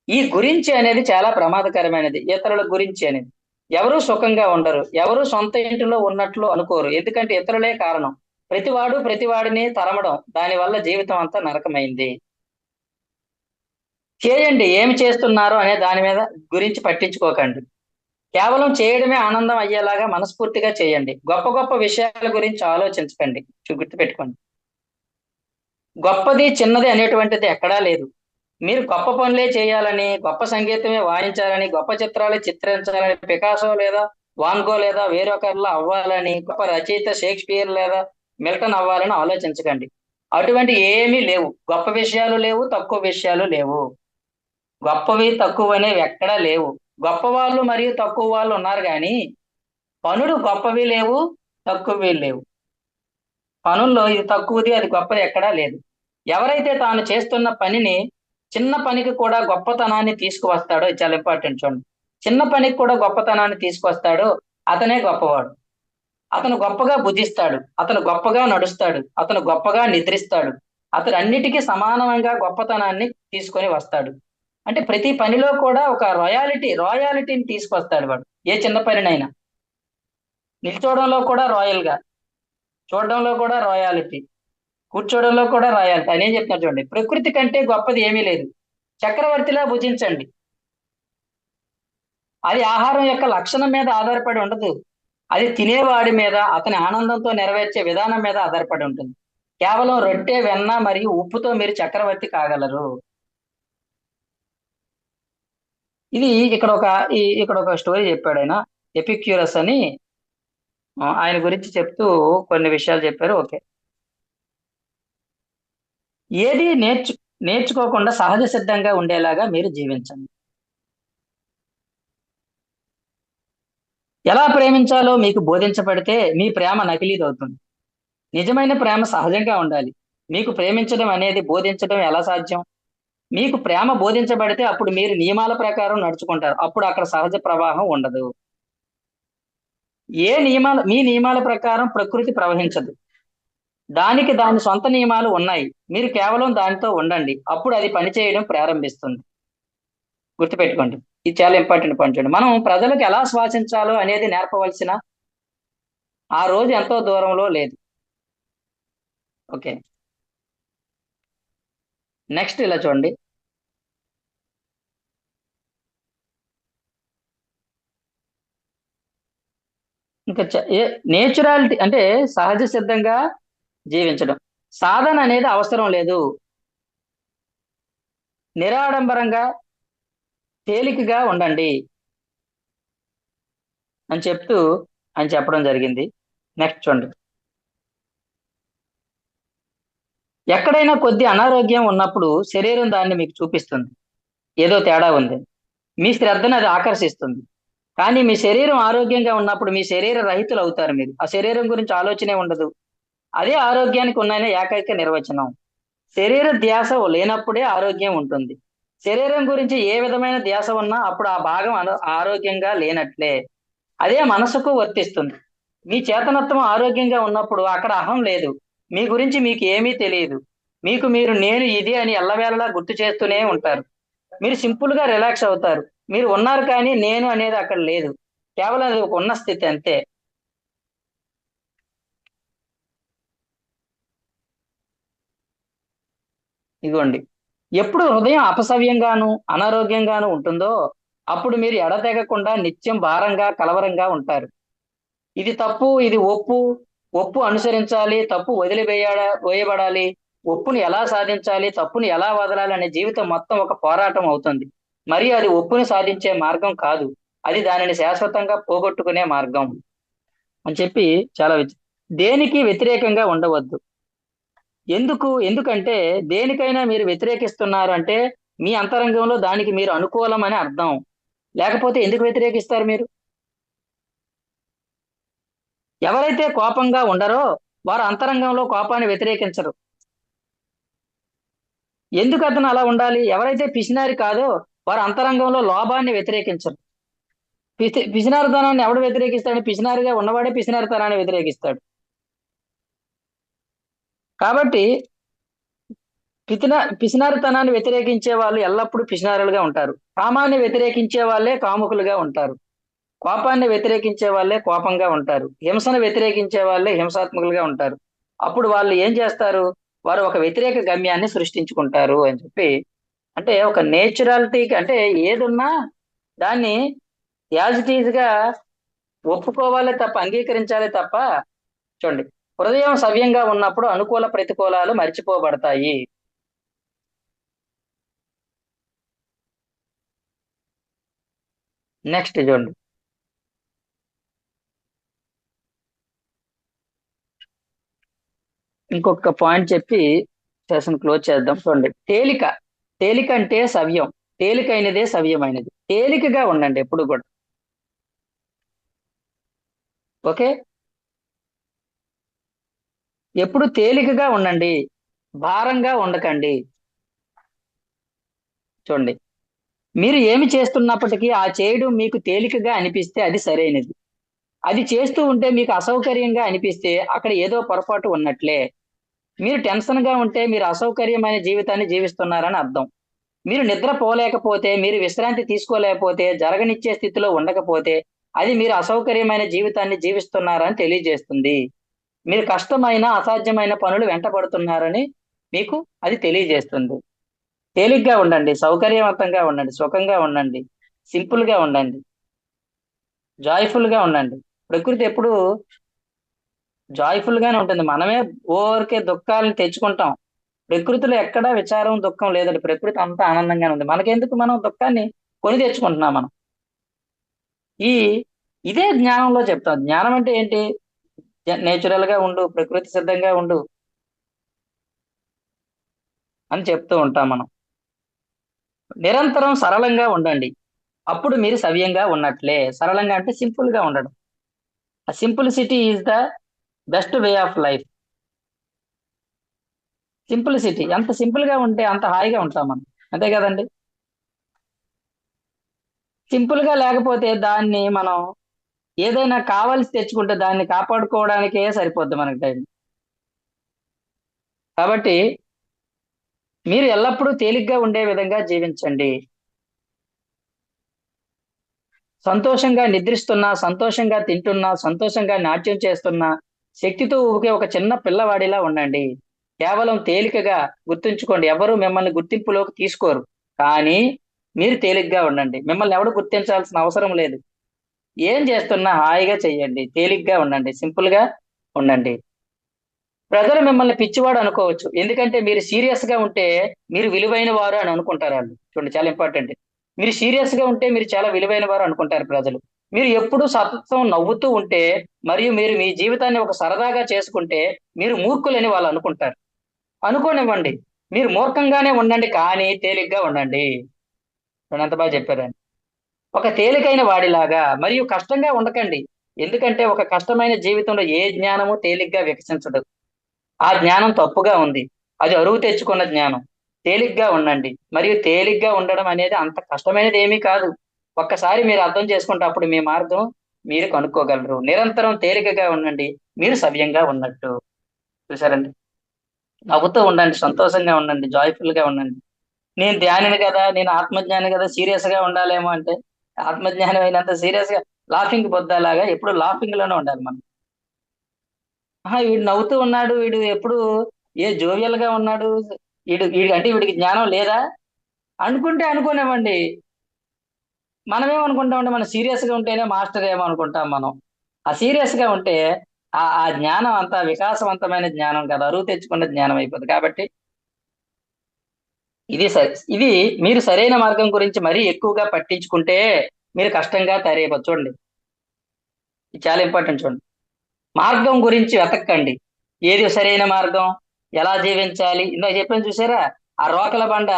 ఈ గురించి అనేది చాలా ప్రమాదకరమైనది. ఇతరుల గురించి అనేది ఎవరూ సుఖంగా ఉండరు, ఎవరు సొంత ఇంటిలో ఉన్నట్లు అనుకోరు. ఎందుకంటే ఇతరులే కారణం. ప్రతివాడు ప్రతివాడిని తరమడం, దానివల్ల జీవితం అంతా నరకమైంది. చేయండి, ఏమి చేస్తున్నారో అనే దాని మీద గురించి పట్టించుకోకండి. కేవలం చేయడమే ఆనందం అయ్యేలాగా మనస్ఫూర్తిగా చేయండి. గొప్ప గొప్ప విషయాల గురించి ఆలోచించకండి. గుర్తుపెట్టుకోండి, గొప్పది చిన్నది అనేటువంటిది ఎక్కడా లేదు. మీరు గొప్ప పనులే చేయాలని, గొప్ప సంగీతమే వాయించాలని, గొప్ప చిత్రాలు చిత్రించాలని, పికాసో లేదా వాన్గో లేదా వేరొకరిలా అవ్వాలని, గొప్ప రచయిత షేక్స్పియర్ లేదా మిల్టన్ అవ్వాలని ఆలోచించకండి. అటువంటి ఏమీ లేవు. గొప్ప విషయాలు లేవు, తక్కువ విషయాలు లేవు. గొప్పవి తక్కువ అనేవి ఎక్కడా లేవు. గొప్ప వాళ్ళు మరియు తక్కువ వాళ్ళు ఉన్నారు, కానీ పనులు గొప్పవి లేవు, తక్కువవి లేవు. పనుల్లో ఇది తక్కువది, అది గొప్పది ఎక్కడా లేదు. ఎవరైతే తాను చేస్తున్న పనిని చిన్న పనికి కూడా గొప్పతనాన్ని తీసుకువస్తాడో, ఇది చాలా ఇంపార్టెంట్ చూడండి. చిన్న పనికి కూడా గొప్పతనాన్ని తీసుకొస్తాడో అతనే గొప్పవాడు. అతను గొప్పగా భుజిస్తాడు, అతను గొప్పగా నడుస్తాడు, అతను గొప్పగా నిద్రిస్తాడు, అతను అన్నిటికీ సమానంగా గొప్పతనాన్ని తీసుకొని వస్తాడు. అంటే ప్రతి పనిలో కూడా ఒక రాయాలిటీని తీసుకొస్తాడు వాడు. ఏ చిన్న పనినైనా నిల్చోవడంలో కూడా రాయల్ గా, చూడడంలో కూడా రాయాలిటీ, కూర్చోవడంలో కూడా రాయాలిటీ. అని ఏం చెప్తున్నారు చూడండి, ప్రకృతి కంటే గొప్పది ఏమీ లేదు. చక్రవర్తిలా భుజించండి. అది ఆహారం యొక్క లక్షణం మీద ఆధారపడి ఉండదు. అది తినేవాడి మీద, అతని ఆనందంతో నెరవేర్చే విధానం మీద ఆధారపడి ఉంటుంది. కేవలం రొట్టె, వెన్న మరియు ఉప్పుతో మీరు చక్రవర్తి కాగలరు. ఇది ఇక్కడ ఒక స్టోరీ చెప్పాడు ఆయన, ఎపిక్యూరస్ అని. ఆయన గురించి చెప్తూ కొన్ని విషయాలు చెప్పారు. ఓకే, ఏది నేర్చుకోకుండా సహజ సిద్ధంగా ఉండేలాగా మీరు జీవించండి. ఎలా ప్రేమించాలో మీకు బోధించబడితే మీ ప్రేమ నకిలీది అవుతుంది. నిజమైన ప్రేమ సహజంగా ఉండాలి. మీకు ప్రేమించడం అనేది బోధించడం ఎలా సాధ్యం? మీకు ప్రేమ బోధించబడితే అప్పుడు మీరు నియమాల ప్రకారం నడుచుకుంటారు. అప్పుడు అక్కడ సహజ ప్రవాహం ఉండదు. మీ నియమాల ప్రకారం ప్రకృతి ప్రవహించదు. దానికి దాని సొంత నియమాలు ఉన్నాయి. మీరు కేవలం దానితో ఉండండి, అప్పుడు అది పనిచేయడం ప్రారంభిస్తుంది. గుర్తుపెట్టుకోండి, ఇది చాలా ఇంపార్టెంట్ పాయింట్. చూడండి, మనం ప్రజలకు ఎలా శ్వాసించాలో అనేది నేర్పవలసిన ఆ రోజు ఎంతో దూరంలో లేదు. ఓకే, నెక్స్ట్ ఇలా చూడండి. ఇంకా నేచురాలిటీ అంటే సహజ సిద్ధంగా జీవించడం. సాధన అనేది అవసరం లేదు. నిరాడంబరంగా తేలికగా ఉండండి అని చెప్తూ ఆయన చెప్పడం జరిగింది. నెక్స్ట్ చూడండి, ఎక్కడైనా కొద్ది అనారోగ్యం ఉన్నప్పుడు శరీరం దాన్ని మీకు చూపిస్తుంది, ఏదో తేడా ఉంది. మీ శ్రద్ధను అది ఆకర్షిస్తుంది. కానీ మీ శరీరం ఆరోగ్యంగా ఉన్నప్పుడు మీ శరీర రహితులు అవుతారు. మీరు ఆ శరీరం గురించి ఆలోచనే ఉండదు. అదే ఆరోగ్యానికి ఉన్న ఏకైక నిర్వచనం. శరీర ధ్యాస లేనప్పుడే ఆరోగ్యం ఉంటుంది. శరీరం గురించి ఏ విధమైన ధ్యాస ఉన్నా అప్పుడు ఆ భాగం ఆరోగ్యంగా లేనట్లే. అదే మనసుకు వర్తిస్తుంది. మీ చేతనత్వం ఆరోగ్యంగా ఉన్నప్పుడు అక్కడ అహం లేదు. మీ గురించి మీకు ఏమీ తెలియదు. మీకు మీరు నేను ఇది అని ఎల్లవేళలా గుర్తు చేస్తూనే ఉంటారు. మీరు సింపుల్ గా రిలాక్స్ అవుతారు. మీరు ఉన్నారు, కానీ నేను అనేది అక్కడ లేదు. కేవలం అది ఒక ఉన్న స్థితి అంతే. ఇదిగోండి, ఎప్పుడు హృదయం అపసవ్యంగాను అనారోగ్యంగాను ఉంటుందో అప్పుడు మీరు ఎడతెగకుండా నిత్యం భారంగా కలవరంగా ఉంటారు. ఇది తప్పు, ఇది ఒప్పు, ఒప్పు అనుసరించాలి, తప్పు వేయబడాలి, ఒప్పుని ఎలా సాధించాలి, తప్పుని ఎలా వదలాలి అనే జీవితం మొత్తం ఒక పోరాటం అవుతుంది. మరియు అది ఒప్పుని సాధించే మార్గం కాదు, అది దానిని శాశ్వతంగా పోగొట్టుకునే మార్గం అని చెప్పి చాలా దేనికి వ్యతిరేకంగా ఉండవద్దు. ఎందుకంటే దేనికైనా మీరు వ్యతిరేకిస్తున్నారు అంటే మీ అంతరంగంలో దానికి మీరు అనుకూలం అని అర్థం. లేకపోతే ఎందుకు వ్యతిరేకిస్తారు మీరు? ఎవరైతే కోపంగా ఉండరో వారు అంతరంగంలో కోపాన్ని వ్యతిరేకించరు. ఎందుకు అతను అలా ఉండాలి? ఎవరైతే పిసినారి కాదో వారు అంతరంగంలో లోభాన్ని వ్యతిరేకించరు. పిసినారితనాన్ని ఎవడు వ్యతిరేకిస్తాడు? పిసినారిగా ఉన్నవాడే పిసినారితనాన్ని వ్యతిరేకిస్తాడు. కాబట్టి పిసినారితనాన్ని వ్యతిరేకించే వాళ్ళు ఎల్లప్పుడూ పిసినారులుగా ఉంటారు. కామాన్ని వ్యతిరేకించే వాళ్ళే కాముకులుగా ఉంటారు. కోపాన్ని వ్యతిరేకించే వాళ్ళే కోపంగా ఉంటారు. హింసను వ్యతిరేకించే వాళ్ళే హింసాత్మకులుగా ఉంటారు. అప్పుడు వాళ్ళు ఏం చేస్తారు? వారు ఒక వ్యతిరేక గమ్యాన్ని సృష్టించుకుంటారు అని చెప్పి, అంటే ఒక నేచురాలిటీకి, అంటే ఏదున్నా దాన్ని యాజ్ ఇట్ ఈజ్ గా ఒప్పుకోవాలి తప్ప, అంగీకరించాలి తప్ప. చూడండి, హృదయం సవ్యంగా ఉన్నప్పుడు అనుకూల ప్రతికూలాలు మర్చిపోబడతాయి. నెక్స్ట్ చూడండి, ఇంకొక పాయింట్ చెప్పి సెషన్ క్లోజ్ చేద్దాం. చూడండి, తేలిక అంటే సవ్యం, తేలికైనదే సవ్యమైనది. తేలికగా ఉండండి ఎప్పుడు కూడా. ఓకే, ఎప్పుడు తేలికగా ఉండండి, భారంగా ఉండకండి. చూడండి, మీరు ఏమి చేస్తున్నప్పటికీ ఆ చేయడం మీకు తేలికగా అనిపిస్తే అది సరైనది. అది చేస్తూ ఉంటే మీకు అసౌకర్యంగా అనిపిస్తే అక్కడ ఏదో పొరపాటు ఉన్నట్లే. మీరు టెన్షన్ గా ఉంటే మీరు అసౌకర్యమైన జీవితాన్ని జీవిస్తున్నారని అర్థం. మీరు నిద్రపోలేకపోతే, మీరు విశ్రాంతి తీసుకోలేకపోతే, జరగనిచ్చే స్థితిలో ఉండకపోతే అది మీరు అసౌకర్యమైన జీవితాన్ని జీవిస్తున్నారని తెలియజేస్తుంది. మీరు కష్టమైన అసాధ్యమైన పనులు వెంటబడుతున్నారని మీకు అది తెలియజేస్తుంది. తేలిగ్గా ఉండండి, సౌకర్యవంతంగా ఉండండి, సుఖంగా ఉండండి, సింపుల్ గా ఉండండి, జాయ్ఫుల్ గా ఉండండి. ప్రకృతి ఎప్పుడు జాయ్ఫుల్ గానే ఉంటుంది. మనమే ఊరికే దుఃఖాలను తెచ్చుకుంటాం. ప్రకృతిలో ఎక్కడా విచారం దుఃఖం లేదండి. ప్రకృతి అంతా ఆనందంగానే ఉంది. మనకెందుకు మనం దుఃఖాన్ని కొని తెచ్చుకుంటున్నాం మనం? ఈ ఇదే జ్ఞానంలో చెప్తాం. జ్ఞానం అంటే ఏంటి? నేచురల్ గా ఉండు, ప్రకృతి సిద్ధంగా ఉండు అని చెప్తూ ఉంటాం మనం. నిరంతరం సరళంగా ఉండండి, అప్పుడు మీరు సవ్యంగా ఉన్నట్లే. సరళంగా అంటే సింపుల్ గా ఉండడం. ఆ simplicity is the best way of life. Simplicity, ఎంత సింపుల్ గా ఉంటే అంత హాయిగా ఉంటాం మనం, అంతే కదండి? సింపుల్ గా లేకపోతే దాన్ని మనం ఏదైనా కావాల్సి తెచ్చుకుంటే దాన్ని కాపాడుకోవడానికే సరిపోద్ది మనకి టైం. కాబట్టి మీరు ఎల్లప్పుడూ తేలిగ్గా ఉండే విధంగా జీవించండి. సంతోషంగా నిద్రిస్తున్నా, సంతోషంగా తింటున్నా, సంతోషంగా నాట్యం చేస్తున్నా, శక్తితో ఊగే ఒక చిన్న పిల్లవాడిలా ఉండండి. కేవలం తేలికగా గుర్తుంచుకోండి, ఎవరు మిమ్మల్ని గుర్తింపులోకి తీసుకోరు. కానీ మీరు తేలిగ్గా ఉండండి, మిమ్మల్ని ఎవడు గుర్తించాల్సిన అవసరం లేదు. ఏం చేస్తున్నా హాయిగా చెయ్యండి, తేలిగ్గా ఉండండి, సింపుల్ గా ఉండండి. ప్రజలు మిమ్మల్ని పిచ్చివాడు అనుకోవచ్చు, ఎందుకంటే మీరు సీరియస్ గా ఉంటే మీరు విలువైన వారు అని అనుకుంటారు వాళ్ళు. చూడండి, చాలా ఇంపార్టెంట్. మీరు సీరియస్ గా ఉంటే మీరు చాలా విలువైన వారు అనుకుంటారు ప్రజలు. మీరు ఎప్పుడూ సతతం నవ్వుతూ ఉంటే మరియు మీరు మీ జీవితాన్ని ఒక సరదాగా చేసుకుంటే మీరు మూర్ఖులని వాళ్ళు అనుకుంటారు. అనుకోనివ్వండి, మీరు మూర్ఖంగానే ఉండండి కానీ తేలిగ్గా ఉండండి. చూడండి, ఎంత బాగా చెప్పారని. ఒక తేలికైన వాడిలాగా మరియు కష్టంగా ఉండకండి. ఎందుకంటే ఒక కష్టమైన జీవితంలో ఏ జ్ఞానము తేలిగ్గా వికసించదు. ఆ జ్ఞానం తప్పుగా ఉంది, అది అరువు తెచ్చుకున్న జ్ఞానం. తేలిగ్గా ఉండండి, మరియు తేలిగ్గా ఉండడం అనేది అంత కష్టమైనది ఏమీ కాదు. ఒక్కసారి మీరు అర్థం చేసుకుంటే అప్పుడు మీ మార్గం మీరు కనుక్కోగలరు. నిరంతరం తేలికగా ఉండండి, మీరు సవ్యంగా ఉన్నట్టు. చూసారండి, నవ్వుతూ ఉండండి, సంతోషంగా ఉండండి, జాయ్ఫుల్ గా ఉండండి. నేను ధ్యానిని కదా, నేను ఆత్మజ్ఞాని కదా, సీరియస్ గా ఉండాలేమో అంటే ఆత్మజ్ఞానం అయినంత సీరియస్ గా లాఫింగ్ బొద్దలాగా ఎప్పుడు లాఫింగ్ లోనే ఉండాలి మనం. వీడు నవ్వుతూ ఉన్నాడు, వీడు ఎప్పుడు ఏ జోవియల్ గా ఉన్నాడు, వీడికి జ్ఞానం లేదా అనుకుంటే అనుకోనివ్వండి. మనమేమనుకుంటామంటే మనం సీరియస్ గా ఉంటేనే మాస్టర్ ఏమో అనుకుంటాం మనం. ఆ సీరియస్ గా ఉంటే ఆ జ్ఞానం అంతా వికాసవంతమైన జ్ఞానం కదా, అరువు తెచ్చుకున్న జ్ఞానం అయిపోతుంది. కాబట్టి ఇది మీరు సరైన మార్గం గురించి మరీ ఎక్కువగా పట్టించుకుంటే మీరు కష్టంగా తయారైపోతుంది. చూడండి, ఇది చాలా ఇంపార్టెంట్. చూడండి, మార్గం గురించి వెతక్కండి. ఏది సరైన మార్గం, ఎలా జీవించాలి. ఇందాక చెప్పాను చూసారా, ఆ రోకల బండ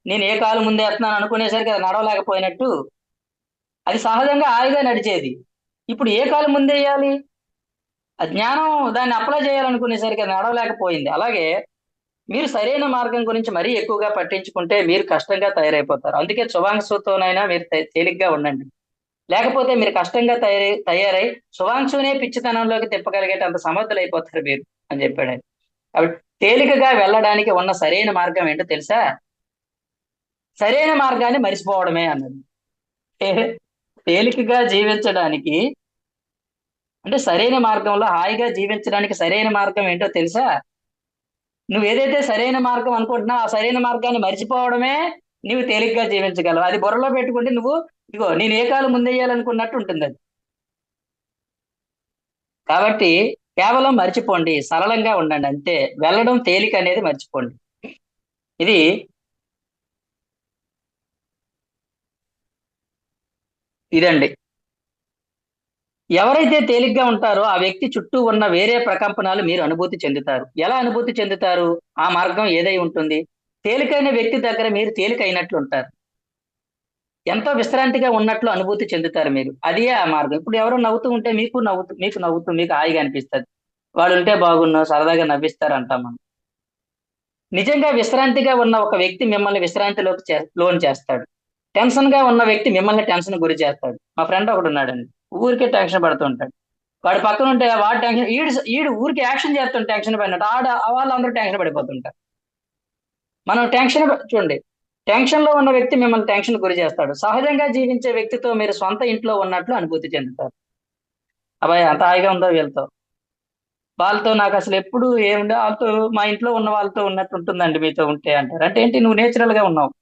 నేను ఏ కాలు ముందే వేస్తున్నాను అనుకునేసరికి అది నడవలేకపోయినట్టు, అది సహజంగా హాయిగా నడిచేది. ఇప్పుడు ఏ కాలు ముందే వేయాలి, ఆ జ్ఞానం దాన్ని అప్లై చేయాలనుకునేసరికి అది నడవలేకపోయింది. అలాగే మీరు సరైన మార్గం గురించి మరీ ఎక్కువగా పట్టించుకుంటే మీరు కష్టంగా తయారైపోతారు. అందుకే శుభాంశుతోనైనా మీరు తేలిగ్గా ఉండండి. లేకపోతే మీరు కష్టంగా తయారై శుభాంశునే పిచ్చితనంలోకి తిప్పగలిగేటంత సమర్థులైపోతారు మీరు అని చెప్పాడు ఆయన. కాబట్టి తేలికగా వెళ్ళడానికి ఉన్న సరైన మార్గం ఏంటో తెలుసా? సరైన మార్గాన్ని మరిచిపోవడమే అన్నది. తేలికగా జీవించడానికి, అంటే సరైన మార్గంలో హాయిగా జీవించడానికి సరైన మార్గం ఏంటో తెలుసా? నువ్వు ఏదైతే సరైన మార్గం అనుకుంటున్నావు ఆ సరైన మార్గాన్ని మరిచిపోవడమే నువ్వు తేలిగ్గా జీవించగలవు. అది బుర్రలో పెట్టుకుంటే నువ్వు ఇగో నేను ఏ కాలం ముందెయ్యాలనుకున్నట్టు ఉంటుంది అది. కాబట్టి కేవలం మర్చిపోండి, సరళంగా ఉండండి అంతే. వెళ్ళడం తేలిక అనేది మర్చిపోండి. ఇది ఇదండి. ఎవరైతే తేలిగ్గా ఉంటారో ఆ వ్యక్తి చుట్టూ ఉన్న వేరే ప్రకంపనాలు మీరు అనుభూతి చెందుతారు. ఎలా అనుభూతి చెందుతారు? ఆ మార్గం ఏదై ఉంటుంది. తేలికైన వ్యక్తి దగ్గర మీరు తేలికైనట్లు ఉంటారు. ఎంతో విశ్రాంతిగా ఉన్నట్లు అనుభూతి చెందుతారు మీరు. అదే ఆ మార్గం. ఇప్పుడు ఎవరో నవ్వుతూ ఉంటే మీకు హాయిగా అనిపిస్తుంది. వాళ్ళు ఉంటే బాగున్నావు, సరదాగా నవ్విస్తారు అంటాం మనం. నిజంగా విశ్రాంతిగా ఉన్న ఒక వ్యక్తి మిమ్మల్ని విశ్రాంతిలోకి లోన్ చేస్తాడు. టెన్షన్ గా ఉన్న వ్యక్తి మిమ్మల్ని టెన్షన్ గురి చేస్తాడు. మా ఫ్రెండ్ ఒకడు ఉన్నాడండి, ఊరికే టెన్షన్ పడుతూ ఉంటాడు. వాడు పక్కన ఉంటే వాడు టెన్షన్, ఈడు ఊరికి యాక్షన్ చేస్తాడు టెన్షన్ పడినట్టు. వాళ్ళందరూ టెన్షన్ పడిపోతుంటారు. మనం చూడండి, టెన్షన్ లో ఉన్న వ్యక్తి మిమ్మల్ని టెన్షన్ గురి చేస్తాడు. సహజంగా జీవించే వ్యక్తితో మీరు సొంత ఇంట్లో ఉన్నట్లు అనుభూతి చెందుతారు. అబ్బాయి అంత హాయిగా ఉందో వీళ్ళతో, వాళ్ళతో నాకు అసలు ఎప్పుడు ఏముండే, వాళ్ళతో మా ఇంట్లో ఉన్న వాళ్ళతో ఉన్నట్టు ఉంటుందండి మీతో ఉంటే అంటారు. అంటే ఏంటి, నువ్వు నేచురల్ గా ఉన్నావు.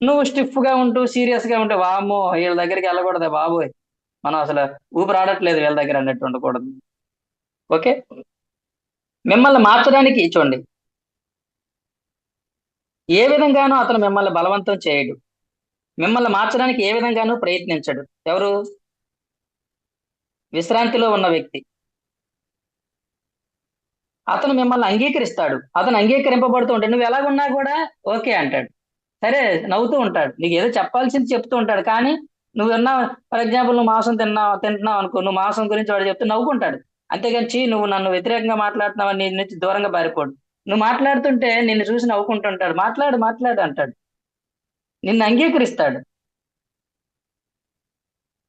నువ్వు స్టిఫ్ గా ఉంటూ సీరియస్ గా ఉంటే వామ్మో వీళ్ళ దగ్గరికి వెళ్ళకూడదు బాబోయ్, మనం అసలు ఊపిరి ఆడట్లేదు వీళ్ళ దగ్గర అన్నట్టు ఉండకూడదు. ఓకే, మిమ్మల్ని మార్చడానికి చూడండి, ఏ విధంగానూ అతను మిమ్మల్ని బలవంతం చేయడు. మిమ్మల్ని మార్చడానికి ఏ విధంగానూ ప్రయత్నించడు. ఎవరు? విశ్రాంతిలో ఉన్న వ్యక్తి. అతను మిమ్మల్ని అంగీకరిస్తాడు. అతను అంగీకరింపబడుతూ ఉంటాడు. నువ్వు ఎలాగున్నా కూడా ఓకే అంటాడు. సరే, నవ్వుతూ ఉంటాడు. నీకు ఏదో చెప్పాల్సింది చెప్తూ ఉంటాడు. కానీ నువ్వు విన్నా, ఫర్ ఎగ్జాంపుల్ నువ్వు మాంసం తింటున్నావు అనుకో, నువ్వు మాంసం గురించి వాడు చెప్తే నవ్వుకుంటాడు. అంతేగాని నువ్వు నన్ను వ్యతిరేకంగా మాట్లాడుతున్నావు నీ నుంచి దూరంగా పారిపోడు. నువ్వు మాట్లాడుతుంటే నిన్ను చూసి నవ్వుకుంటుంటాడు. మాట్లాడు మాట్లాడు అంటాడు. నిన్ను అంగీకరిస్తాడు.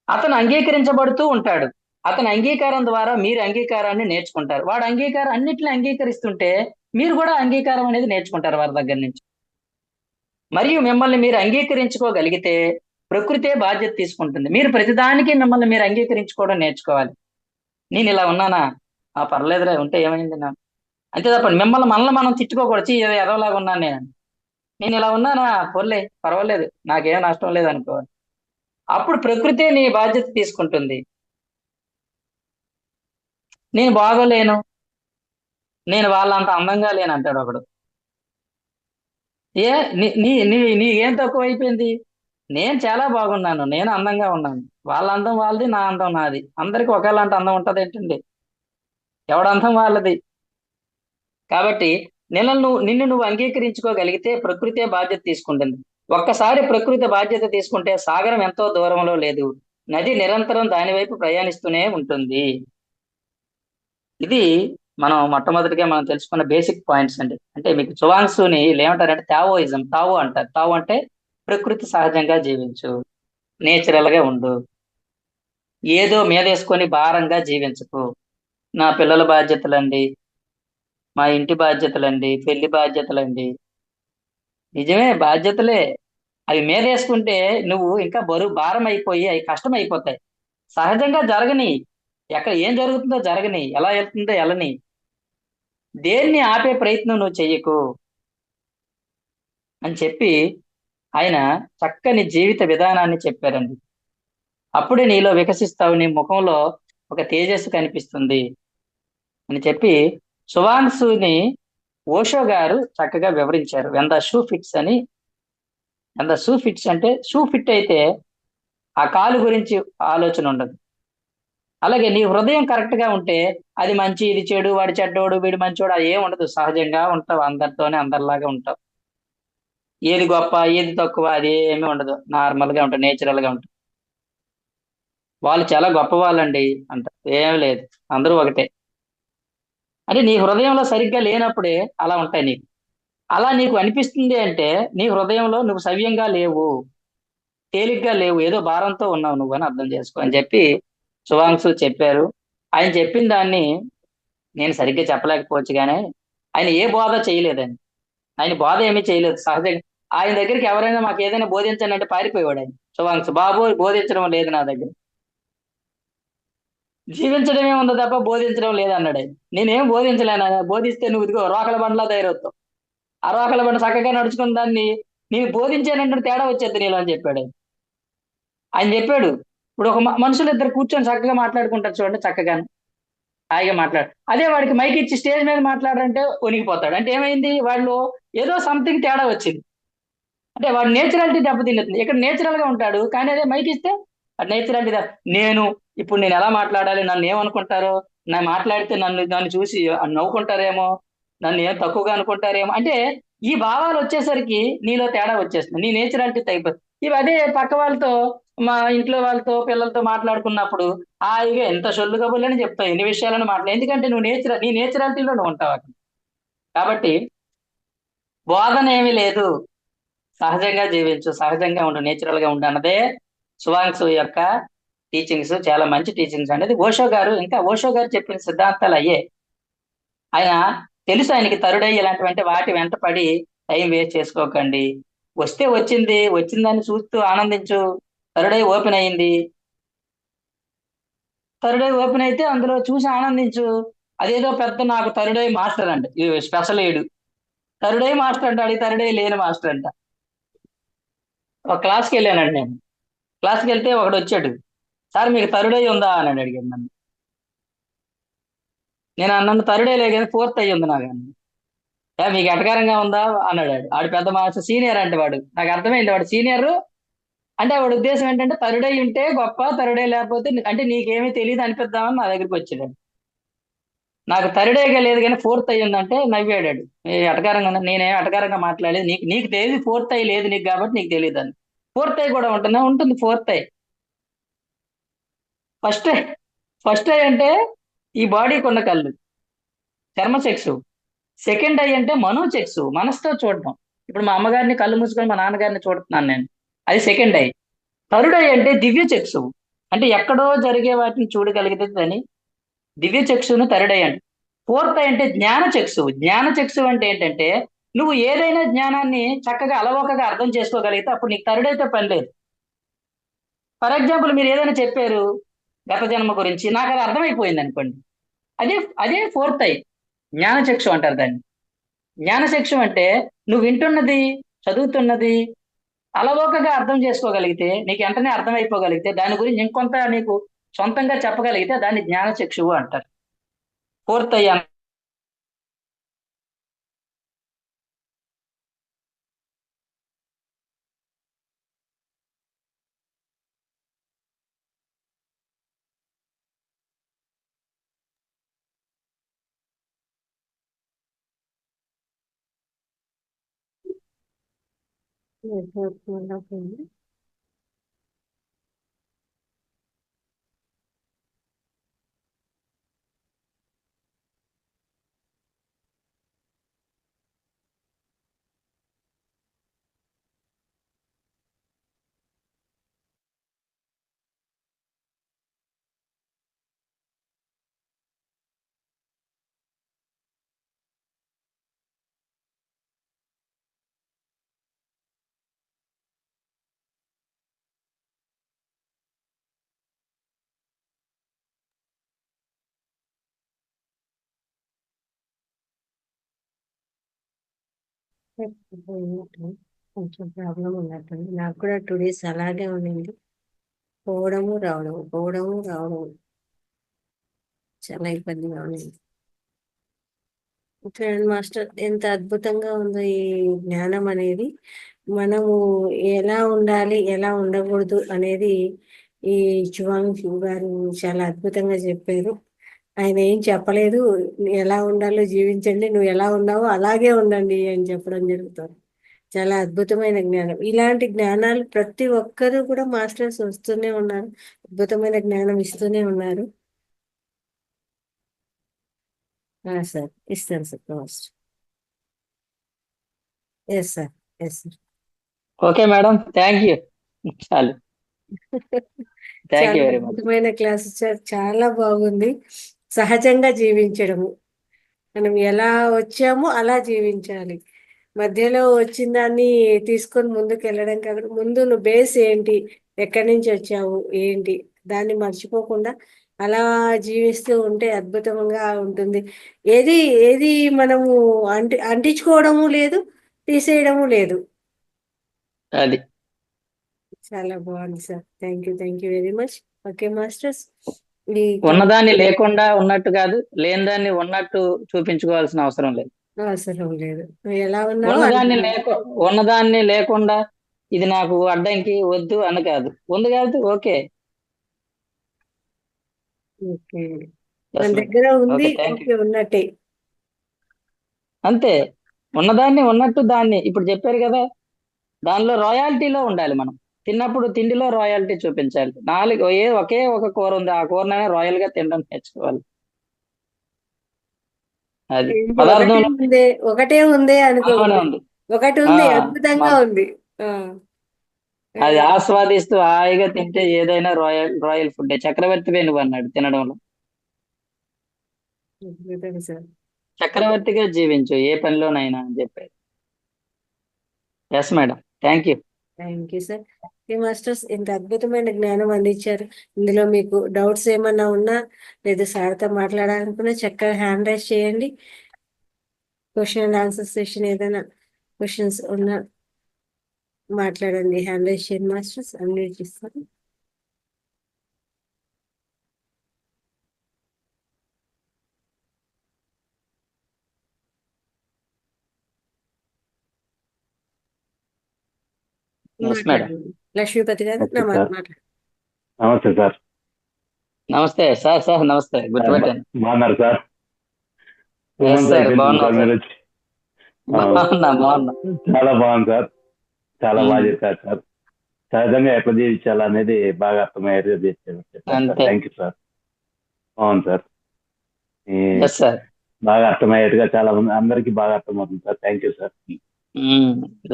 అతను అంగీకరించబడుతూ ఉంటాడు. అతని అంగీకారం ద్వారా మీరు అంగీకారాన్ని నేర్చుకుంటారు. వాడు అంగీకారం అన్నిటిని అంగీకరిస్తుంటే మీరు కూడా అంగీకారం అనేది నేర్చుకుంటారు వారి దగ్గర నుంచి. మరియు మిమ్మల్ని మీరు అంగీకరించుకోగలిగితే ప్రకృతే బాధ్యత తీసుకుంటుంది. మీరు ప్రతిదానికి మిమ్మల్ని మీరు అంగీకరించుకోవడం నేర్చుకోవాలి. నేను ఇలా ఉన్నానా, పర్లేదులే ఉంటే ఏమైంది నా, అంతే తప్ప మనల్ని మనం తిట్టుకోకూడదు. ఏదో ఎదవలాగా ఉన్నాను నేను ఇలా ఉన్నానా, పోర్లే పర్వాలేదు, నాకేం నష్టం లేదు అనుకోవాలి. అప్పుడు ప్రకృతే నీ బాధ్యత తీసుకుంటుంది. నేను బాగోలేను, నేను వాళ్ళంత అందంగా లేను అంటాడు ఒకడు. ఏ నీ నీ నీ నీకేం తక్కువ అయిపోయింది? నేను చాలా బాగున్నాను, నేను అందంగా ఉన్నాను. వాళ్ళ అందం వాళ్ళది, నా అందం నాది. అందరికి ఒకేలాంటి అందం ఉంటది ఏంటండి? ఎవడ అందం వాళ్ళది. కాబట్టి నిన్ను నువ్వు అంగీకరించుకోగలిగితే ప్రకృతే బాధ్యత తీసుకుంటుంది. ఒక్కసారి ప్రకృతి బాధ్యత తీసుకుంటే సాగరం ఎంతో దూరంలో లేదు, నది నిరంతరం దాని వైపు ప్రయాణిస్తూనే ఉంటుంది. ఇది మనం మొట్టమొదటిగా మనం తెలుసుకున్న బేసిక్ పాయింట్స్ అండి. అంటే మీకు చువాంగ్సుని ఏమంటారంటే తావోయిజం, తావో అంటారు. తావో అంటే ప్రకృతి సహజంగా జీవించు, నేచురల్ గా ఉండు, ఏదో మీదేసుకొని భారంగా జీవించకు. నా పిల్లల బాధ్యతలండి, మా ఇంటి బాధ్యతలండి, పెళ్లి బాధ్యతలండి. నిజమే, బాధ్యతలే. అవి మీదేసుకుంటే నువ్వు ఇంకా బరువు భారం అయిపోయి అవి కష్టం అయిపోతాయి. సహజంగా జరగని, ఎక్కడ ఏం జరుగుతుందో జరగని, ఎలా వెళ్తుందో వెళ్ళని, దేన్ని ఆపే ప్రయత్నం నువ్వు చెయ్యకు. అని చెప్పి ఆయన చక్కని జీవిత విధానాన్ని చెప్పారండి. అప్పుడే నీలో వికసిస్తావు, నీ ముఖంలో ఒక తేజస్సు కనిపిస్తుంది అని చెప్పి సువాంగ్సుని ఓషో గారు చక్కగా వివరించారు. వెన్ ద షూ ఫిట్స్ అని. వెన్ ద షూ ఫిట్స్ అంటే షూ ఫిట్ అయితే ఆ కాలు గురించి ఆలోచన ఉండదు. అలాగే నీ హృదయం కరెక్ట్ గా ఉంటే అది మంచి, ఇది చెడు, వాడి చెడ్డోడు, వీడు మంచోడు, అది ఏం ఉండదు. సహజంగా ఉంటావు, అందరితోనే అందరిలాగా ఉంటావు. ఏది గొప్ప ఏది తక్కువ అది ఏమీ ఉండదు. నార్మల్ గా ఉంటావు, నేచురల్ గా ఉంటావు. వాళ్ళు చాలా గొప్ప వాళ్ళండి అంట. ఏం లేదు, అందరూ ఒకటే. అంటే నీ హృదయంలో సరిగ్గా లేనప్పుడే అలా ఉంటాయి నీకు. అలా నీకు అనిపిస్తుంది అంటే నీ హృదయంలో నువ్వు సవ్యంగా లేవు, తేలిగ్గా లేవు, ఏదో భారంతో ఉన్నావు నువ్వు అని అర్థం చేసుకో అని చెప్పి శుభాంశు చెప్పారు. ఆయన చెప్పిన దాన్ని నేను సరిగ్గా చెప్పలేకపోవచ్చు కానీ ఆయన ఏ బోధ చేయలేదండి. ఆయన బోధ ఏమీ చేయలేదు. సహజంగా ఆయన దగ్గరికి ఎవరైనా మాకు ఏదైనా బోధించండి అంటే పారిపోయేవాడు ఆయన. శుభాంశు బాబు బోధించడం లేదు నా దగ్గర, జీవించడమే ఉంది తప్ప బోధించడం లేదన్నాడు ఆయన. నేనేం బోధించలేనా, బోధిస్తే నువ్వు ఇదిగో రోకల బండ్లా తయారవుతావు. ఆ రోకల బండి చక్కగా నడుచుకున్న దాన్ని నేను బోధించానంటే తేడా వచ్చేది నీలో అని చెప్పాడు ఆయన. ఆయన చెప్పాడు, ఇప్పుడు ఒక మనుషులు ఇద్దరు కూర్చొని చక్కగా మాట్లాడుకుంటారు చూడండి, చక్కగా హాయిగా మాట్లాడు. అదే వాడికి మైక్ ఇచ్చి స్టేజ్ మీద మాట్లాడంటే వణికిపోతాడు. అంటే ఏమైంది, వాళ్ళు ఏదో సంథింగ్ తేడా వచ్చింది. అంటే వాడి నేచురాలిటీ దెబ్బతిన్నది. ఇక్కడ నేచురల్ గా ఉంటాడు కానీ అదే మైక్ ఇస్తే నేచురాలిటీ నేను ఇప్పుడు నేను ఎలా మాట్లాడాలి, నన్ను ఏమనుకుంటారో, నా మాట్లాడితే నన్ను నన్ను చూసి నవ్వుకుంటారేమో, నన్ను ఏం తక్కువగా అనుకుంటారేమో, అంటే ఈ భావాలు వచ్చేసరికి నీలో తేడా వచ్చేస్తుంది, నీ నేచురాలిటీ తగ్గిపోతుంది. ఇవి అదే పక్క వాళ్ళతో, మా ఇంట్లో వాళ్ళతో పిల్లలతో మాట్లాడుకున్నప్పుడు హాయిగా ఎంత సొల్లు కబుర్లని చెప్తావు, ఎన్ని విషయాలను మాట్లాడు, ఎందుకంటే నువ్వు నీ నేచురాలిటీలో నువ్వు ఉంటావు అక్కడ. కాబట్టి బోధన ఏమీ లేదు, సహజంగా జీవించు, సహజంగా ఉండు, నేచురల్ గా ఉండు అన్నదే సువాంగ్సు యొక్క టీచింగ్స్. చాలా మంచి టీచింగ్స్ అనేది ఓషో గారు, ఇంకా ఓషో గారు చెప్పిన సిద్ధాంతాలు అయ్యే. ఆయన తెలుసు ఆయనకి తరుడై ఇలాంటివంటే వాటి వెంట పడి టైం వేస్ట్ చేసుకోకండి. వస్తే వచ్చింది, వచ్చిందని చూస్తూ ఆనందించు. తరుడై ఓపెన్ అయింది, తరుడై ఓపెన్ అయితే అందులో చూసి ఆనందించు. అదేదో పెద్ద నాకు తరుడై మాస్టర్ అంట, ఇది స్పెషల్ ఎయిడ్. తరుడై మాస్టర్ అంట, అది తరుడై లేని మాస్టర్ అంట. ఒక క్లాస్కి వెళ్ళానండి నేను. క్లాస్కి వెళ్తే ఒకడు వచ్చాడు, సార్ మీకు థర్డ్ ఐ ఉందా అని అడిగాడు నన్ను. నేను అన్నాను థర్డ్ ఐ లే కానీ ఫోర్త్ ఐ ఉంది నాకు అన్నాను. మీకు ఎటకారంగా ఉందా అన్నాడు వాడు. ఆడు పెద్ద మాస్టర్ సీనియర్ అంటే వాడు. నాకు అర్థమైంది వాడు సీనియర్ అంటే వాడి ఉద్దేశం ఏంటంటే థర్డ్ ఐ ఉంటే గొప్ప, థర్డ్ ఐ లేకపోతే అంటే నీకేమీ తెలియదు అనిపిద్దామని నా దగ్గరికి వచ్చాడు. నాకు థర్డ్ ఐగా లేదు కానీ ఫోర్త్ ఐ ఉందంటే నవ్వాడాడు. ఎటకారంగా ఉన్నా, నేనేం ఎటకారంగా మాట్లాడలేదు. నీకు నీకు తెలియదు ఫోర్త్ ఐ లేదు నీకు కాబట్టి నీకు తెలియదు అని. ఫోర్త్ ఐ కూడా ఉంటుందా, ఉంటుంది fourth I. First I, first I అంటే ఈ బాడీకి ఉన్న కళ్ళు, చర్మచక్షు. సెకండ్ ఐ అంటే మనోచక్షు, మనసుతో చూడటం. ఇప్పుడు మా అమ్మగారిని కళ్ళు మూసుకొని మా నాన్నగారిని చూడుతున్నాను నేను, అది సెకండ్ ఐ. థర్డ్ ఐ అంటే దివ్య చక్షు, అంటే ఎక్కడో జరిగే వాటిని చూడగలిగితే దాన్ని దివ్య చక్షును థర్డ్ ఐ అంటే. ఫోర్త్ ఐ అంటే జ్ఞాన చక్షు. జ్ఞాన చక్షు అంటే ఏంటంటే నువ్వు ఏదైనా జ్ఞానాన్ని చక్కగా అలవోకగా అర్థం చేసుకోగలిగితే అప్పుడు నీకు థర్డ్ ఐతో పని లేదు. ఫర్ ఎగ్జాంపుల్ మీరు ఏదైనా చెప్పారు గత జన్మ గురించి, నాకు అది అర్థమైపోయింది అనుకోండి, అదే అదే ఫోర్త్ ఐ, జ్ఞానచక్షు అంటారు దాన్ని. జ్ఞానచక్షు అంటే నువ్వు వింటున్నది, చదువుతున్నది అలవోకగా అర్థం చేసుకోగలిగితే, నీకు వెంటనే అర్థమైపోగలిగితే, దాని గురించి ఇంకొంత నీకు సొంతంగా చెప్పగలిగితే దాన్ని జ్ఞానచక్షువు అంటారు. ఫోర్త్ ఐ Network కొంచెం ప్రాబ్లం ఉన్నట్టుంది. నాకు కూడా 2 డేస్ అలాగే ఉండింది. పోవడము, రావడము, పోవడము, రావడము. చాలా ఇబ్బందిగా ఉండింది. చూడండి మాస్టర్, ఎంత అద్భుతంగా ఉందో ఈ జ్ఞానం అనేది. మనము ఎలా ఉండాలి, ఎలా ఉండకూడదు అనేది ఈ చువాంగ్ గారు చాలా అద్భుతంగా చెప్పారు. ఆయన ఏం చెప్పలేదు, ఎలా ఉండాలో జీవించండి, నువ్వు ఎలా ఉన్నావో అలాగే ఉండండి అని చెప్పడం జరుగుతుంది. చాలా అద్భుతమైన జ్ఞానం. ఇలాంటి జ్ఞానాలు ప్రతి ఒక్కరూ కూడా మాస్టర్స్ వస్తూనే ఉన్నారు, అద్భుతమైన జ్ఞానం ఇస్తూనే ఉన్నారు. సార్ ఇస్తాను sir, master. Yes sir, yes sir. Okay madam, thank you. చాలు, థ్యాంక్ చాలా యూ వెరీ మచ్. అద్భుతమైన క్లాస్ సార్, చాలా బాగుంది. సహజంగా జీవించడము, మనం ఎలా వచ్చామో అలా జీవించాలి. మధ్యలో వచ్చిన దాన్ని తీసుకొని ముందుకు వెళ్ళడం కాదు. ముందు నువ్వు బేస్ ఏంటి, ఎక్కడి నుంచి వచ్చావు ఏంటి, దాన్ని మర్చిపోకుండా అలా జీవిస్తూ ఉంటే అద్భుతంగా ఉంటుంది. ఏది ఏది మనము అంటించుకోవడము లేదు, తీసేయడము లేదు. అది చాలా బాగుంది sir. Thank you very much. Okay masters, ఈ ఉన్నదాన్ని లేకుండా ఉన్నట్టు కాదు, లేనిదాన్ని ఉన్నట్టు చూపించుకోవాల్సిన అవసరం లేదు. అవసరం లేదు, నువ్వు ఎలా ఉన్నావో ఉన్నదాన్ని అలా. ఉన్నదాన్ని లేకుండా ఇది నాకు అడ్డంకి వద్దు అని కాదు, ఉంది కాబట్టి ఓకే. ఓకే, Yes, మన madam. దగ్గర ఉంది, ఓకే, థ్యాంక్ యూ. ఓకే ఉన్నట్టే. అంతే, ఉన్నదాన్ని ఉన్నట్టు దాన్ని ఇప్పుడు చెప్పారు కదా, దానిలో రాయాలిటీలో ఉండాలి. మనం తిన్నప్పుడు తిండిలో రాయాలిటీ చూపించాలి. ఒకే ఒక కూర ఉంది, ఆ కూరనైనా రాయల్ గా తినడం నేర్చుకోవాలి. అది ఏంటి, ఒకటే పదార్థంలో ఉందే, ఒకటే ఉందే అలానే అనుకోకూడదు. ఉంది. ఒకటి ఆ ఉంది, అద్భుతంగా మన ఉంది. ఆ, అది అది ఆస్వాదిస్తూ హాయిగా తింటే ఏదైనా రాయల్ ఫుడ్. చక్రవర్తి నువ్వు అన్నాడు తినడంలో. అద్భుతం సార్. చక్రవర్తిగా జీవించు ఏ పనిలోనైనా అని చెప్పారు. Yes madam, thank you. Thank you sir. Okay masters, ఇంత అద్భుతమైన జ్ఞానం అందించారు. ఇందులో మీకు డౌట్స్ ఏమన్నా ఉన్నా, లేదా సార్తో మాట్లాడాలనుకున్నా చక్కగా హ్యాండ్ రైజ్ చేయండి. క్వశ్చన్ అండ్ ఆన్సర్ సెషన్ ఏదైనా క్వశ్చన్స్ ఉన్నా మాట్లాడండి. హ్యాండ్ రైజ్ చేయండి మాస్టర్స్, అన్మ్యూట్ చేస్తాను. Yes madam. మాట్లాడండి లక్ష్మీపతి గారు. Okay sir. మాట్లాడండి. నమస్తే సార్. నమస్తే సార్. సార్ నమస్తే, గుర్తుపెట్టాను. బాగున్నారు సార్? టూ ఎస్ మంత్స్ సార్, అయిపోయింది బాగున్నా సార్ సార్. మీరు వచ్చి. బాగున్నా. చాలా బాగుంది సార్, చాలా బాగా మ్మ్. చెప్పారు సార్. సహజంగా ఎట్లా జీవించాలనేది బాగా అర్థమయ్యేది చెప్పారు సార్. అంతే. Thank you sir. అవును సార్, ఈ ఎస్ సార్. బాగా అర్థమయ్యేట్టుగా చాలా మంది అందరికీ బాగా అర్థమవుతుంది sir. Thank you sir.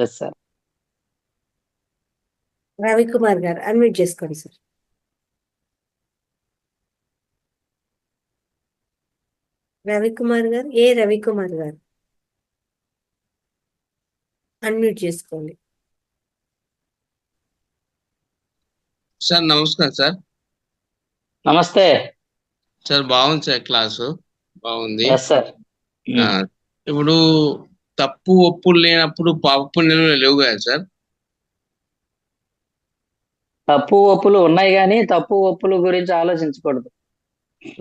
Yes sir. Ravikumar garu unmute చేసుకోండి సార్. రవికుమార్ గారు, రవికుమార్ గారు అన్మ్యూట్ చేసుకోండి. సార్ నమస్కారం సార్. నమస్తే సార్ బాగుంది సార్, క్లాసు బాగుంది. Yes sir. ఆ, ఇప్పుడు తప్పు ఒప్పులు లేనప్పుడు పాప పుణ్యాలు లేవు కదా సార్? తప్పు ఒప్పులు ఉన్నాయి కానీ తప్పు ఒప్పుల గురించి ఆలోచించకూడదు.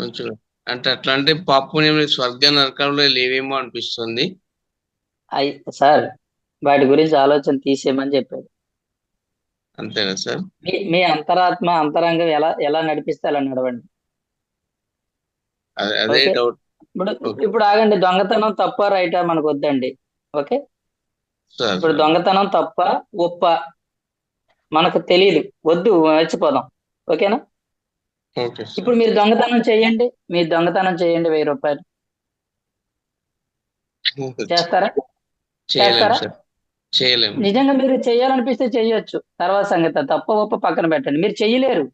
మంచిగా అంటే అట్లా అంటే పాప పుణ్యం స్వర్గ నరకంలో లేవేమో అనిపిస్తుంది. సార్, వాటి గురించి ఆలోచన తీసేయమని చెప్పారు. అంతేనా సార్? మీ అంతరాత్మ అంతరంగం ఎలా ఎలా నడిపిస్తే అలా నడవండి. అదే ఓకే. డౌట్. ఇప్పుడు ఆగండి, దొంగతనం తప్ప రైటా మనకు వద్దండి. ఓకే, సార్ ఇప్పుడు దొంగతనం తప్ప ఒప్ప మనకు తెలియదు, వద్దు, మర్చిపోదాం. ఓకేనా? Okay sir. ఇప్పుడు మీరు దొంగతనం చేయండి, 1000 రూపాయలు చేస్తారా? చేయలేము చేస్తారా? సార్, చేయలేము. నిజంగా మీరు చేయాలనిపిస్తే చెయ్యొచ్చు, తర్వాత సంగతి. తప్ప ఒప్ప పక్కన పెట్టండి. మీరు చెయ్యలేరు,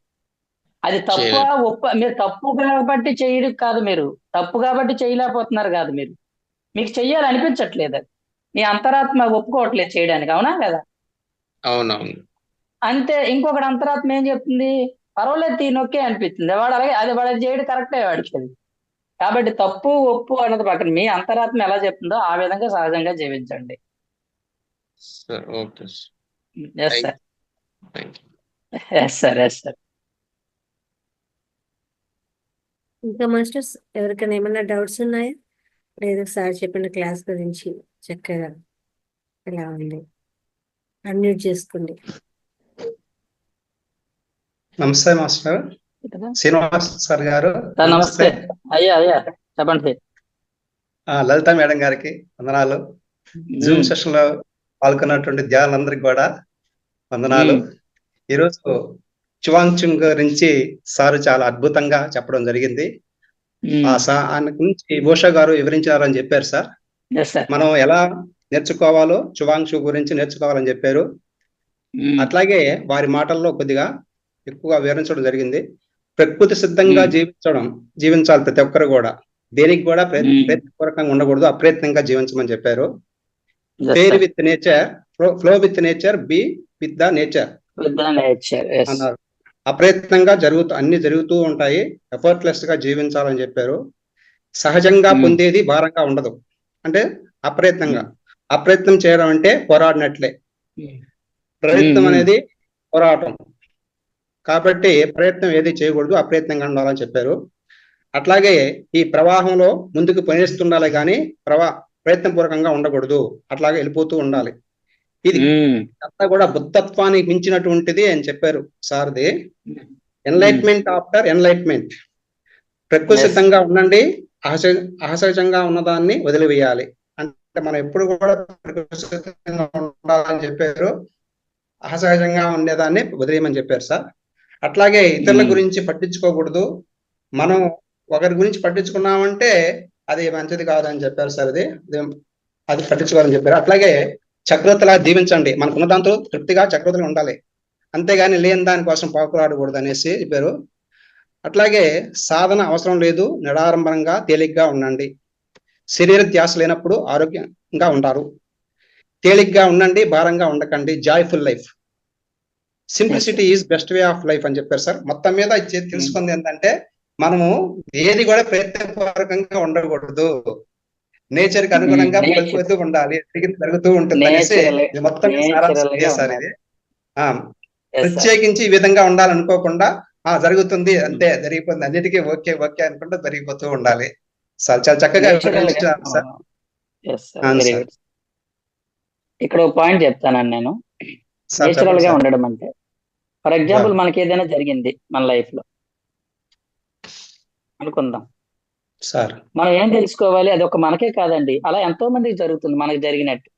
అది తప్ప చేయలేము. ఒప్ప. మీరు తప్పు కాబట్టి చేయడం కాదు, మీరు తప్పు కాబట్టి చేయలేకపోతున్నారు కాదు, మీకు చెయ్యాలనిపించట్లేదు. అది మీ అంతరాత్మ ఒప్పుకోవట్లేదు చేయడానికి, అవునా కదా? అవునవును. అంతే. ఇంకొకటి అంతరాత్మ ఏం చెప్తుంది? పర్వాలేదు, నొక్కే అనిపిస్తుంది. వాడు అలాగే వాడు చేయడం కరెక్టే వాడికి అది. కాబట్టి తప్పు ఒప్పు అన్నది పక్కన మీ అంతరాత్మ ఎలా చెప్తుందో ఆ విధంగా సహజంగా జీవించండి. Sir okay yes sir. Thank you. Yes sir. Yes sir. ఇంకా మాస్టర్స్ ఎవరికైనా ఏమైనా డౌట్స్ ఉన్నాయా? లేదు సార్ చెప్పిన క్లాస్ గురించి చక్కగా ఎలా ఉంది? అన్మ్యూట్ చేసుకోండి. నమస్తే మాస్టర్ శ్రీనివాస్ సార్ గారు. సార్ నమస్తే. అయ్యా చెప్పండి. లలిత మేడం గారికి వందనాలు. జూమ్ సెషన్ లో పాల్గొన్నటువంటి ధ్యానులందరికీ కూడా వందనాలు. ఈరోజు చువాంగ్చుంగ్ గురించి సారు చాలా అద్భుతంగా చెప్పడం జరిగింది. ఆయన గురించి ఓషో గారు వివరించారని చెప్పారు సార్. Yes sir. మనం ఎలా నేర్చుకోవాలో చువాంగ్చు గురించి నేర్చుకోవాలని చెప్పారు. అట్లాగే వారి మాటల్లో కొద్దిగా ఎక్కువగా వివరించడం జరిగింది. ప్రకృతి సిద్ధంగా జీవించాలి ప్రతి ఒక్కరు కూడా. దేనికి కూడా ప్రయత్నపూర్వకంగా ఉండకూడదు, అప్రయత్నంగా జీవించమని చెప్పారు. Fair with nature, flow with nature, be with the nature అన్నారు. అప్రయత్నంగా అన్ని జరుగుతూ ఉంటాయి, ఎఫర్ట్లెస్ గా జీవించాలని చెప్పారు. సహజంగా పొందేది భారంగా ఉండదు, అంటే అప్రయత్నంగా. అప్రయత్నం చేయడం అంటే పోరాడినట్లే. ప్రయత్నం అనేది పోరాటం కాబట్టి ప్రయత్నం ఏది చేయకూడదు, అప్రయత్నంగా ఉండాలని చెప్పారు. అట్లాగే ఈ ప్రవాహంలో ముందుకు పనిస్తుండాలి కానీ ప్రయత్నపూర్వకంగా ఉండకూడదు, అట్లాగే వెళ్ళిపోతూ ఉండాలి. ఇది అంతా కూడా బుద్ధత్వానికి మించినటువంటిది అని చెప్పారు సార్ది. Enlightenment after enlightenment. ప్రకృతి సిద్ధంగా ఉండండి, అసహజంగా ఉన్నదాన్ని వదిలివేయాలి. అంటే మనం ఎప్పుడు కూడా ప్రకృతి సిద్ధంగా ఉండాలని చెప్పారు, అసహజంగా ఉండేదాన్ని వదిలేయమని చెప్పారు సార్. అట్లాగే ఇతరుల గురించి పట్టించుకోకూడదు, మనం ఒకరి గురించి పట్టించుకున్నామంటే అది మంచిది కాదని చెప్పారు సార్. అది పట్టించుకోవాలని చెప్పారు. అట్లాగే చక్రతలా జీవించండి, మనకున్న దాంతో తృప్తిగా చక్రతలు ఉండాలి, అంతేగాని లేని దానికోసం పాకులాడకూడదు అనేసి చెప్పారు. అట్లాగే సాధన అవసరం లేదు, నిడారంభరంగా తేలిగ్గా ఉండండి. శరీర ధ్యాస లేనప్పుడు ఆరోగ్యంగా ఉంటారు. తేలిగ్గా ఉండండి, భారంగా ఉండకండి. Joyful life, simplicity is best way of life అని చెప్పారు సార్. మొత్తం మీద తెలుసుకుంది ఏంటంటే మనము ఏది కూడా ప్రయత్నపూర్వకంగా ఉండకూడదు, నేచర్ కి అనుగుణంగా పలుకుతూ ఉండాలి, జరుగుతూ ఉంటుంది అనేసి మొత్తం సార్ ఇది. ప్రత్యేకించి ఈ విధంగా ఉండాలనుకోకుండా జరుగుతుంది అంతే, జరిగిపోతుంది, అన్నిటికీ ఓకే ఓకే అనుకుంటూ జరిగిపోతూ ఉండాలి సార్. చాలా చక్కగా సార్. ఇక్కడ ఒక పాయింట్ చెప్తానండి నేను. నేచురల్ గా ఉండడం అంటే, ఫర్ ఎగ్జాంపుల్ మనకి ఏదైనా జరిగింది మన లైఫ్ లో అనుకుందాం సార్, మనం ఏం తెలుసుకోవాలి, అది ఒక మనకే కాదండి, అలా ఎంతో మందికి జరుగుతుంది మనకి జరిగినట్టు.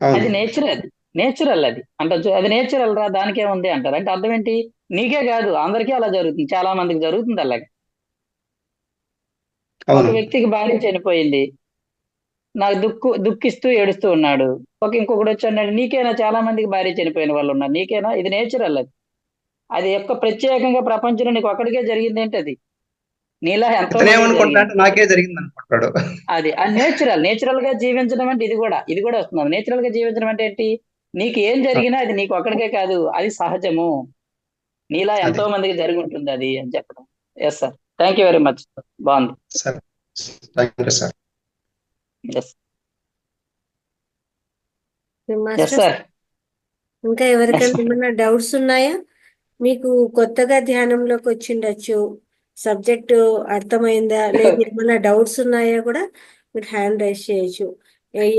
అది నేచురల్ అది అంటే అది నేచురల్ రా, దానికే ఉంది అంటారు. అంటే అర్థం ఏంటి, నీకే కాదు అందరికీ అలా జరుగుతుంది, చాలా మందికి జరుగుతుంది అలాగే. ఒక వ్యక్తికి భార్య చనిపోయింది, నాకు దుఃఖిస్తూ ఏడుస్తూ ఉన్నాడు. ఇంకొకటి వచ్చి అన్నాడు, నీకేనా, చాలా మందికి భార్య చనిపోయిన వాళ్ళు ఉన్నారు, నీకేనా? ఇది నేచురల్. అది యొక్క ప్రత్యేకంగా ప్రపంచంలో నీకు ఒక్కడికే జరిగింది ఏంటి, అది నీలా ఎంతో నాకే జరిగింది అనుకుంటాడు. అది నేచురల్ గా జీవించడం అంటే ఇది కూడా వస్తుంది. నేచురల్ గా జీవించడం అంటే ఏంటి, నీకు ఏం జరిగినా అది నీకు ఒక్కడికే కాదు, అది సహజము, నీలా ఎంతో మందికి జరిగి ఉంటుంది అది అని చెప్పడం. Yes sir, thank you very much, బాగుంది సార్. ఇంకా ఎవరికైనా ఏమైనా డౌట్స్ ఉన్నాయా? మీకు కొత్తగా ధ్యానంలోకి వచ్చిండొచ్చు, సబ్జెక్ట్ అర్థమైందా లేదా, ఏమైనా డౌట్స్ ఉన్నాయా కూడా మీరు హ్యాండ్ రైజ్ చేయొచ్చు.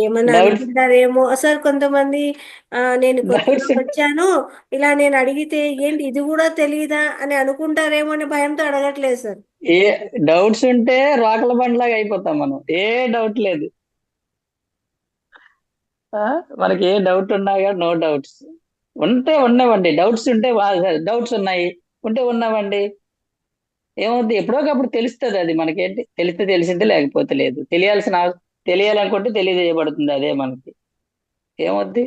ఏమైనా అనుకుంటారేమో సార్ కొంతమంది, నేను కొత్తగా వచ్చాను, ఇలా నేను అడిగితే ఏంటి ఇది కూడా తెలియదా అని అనుకుంటారేమో అని భయంతో అడగట్లేదు సార్. ఏ డౌట్స్ ఉంటే రాకల బండ్లాగా అయిపోతాం మనం, ఏ డౌట్ లేదు మనకి. ఏ డౌట్ ఉన్నా కానీ నో డౌట్స్ ఉంటే ఉన్నవండి, డౌట్స్ ఉంటే డౌట్స్ ఉంటే ఉన్నవండి, ఏమవుద్ది, ఎప్పుడోకప్పుడు తెలుస్తుంది అది మనకేంటి. తెలిసింది, లేకపోతే లేదు. తెలియాలనుకుంటే తెలియజేయబడుతుంది, అదే మనకి. ఏమవుద్ది,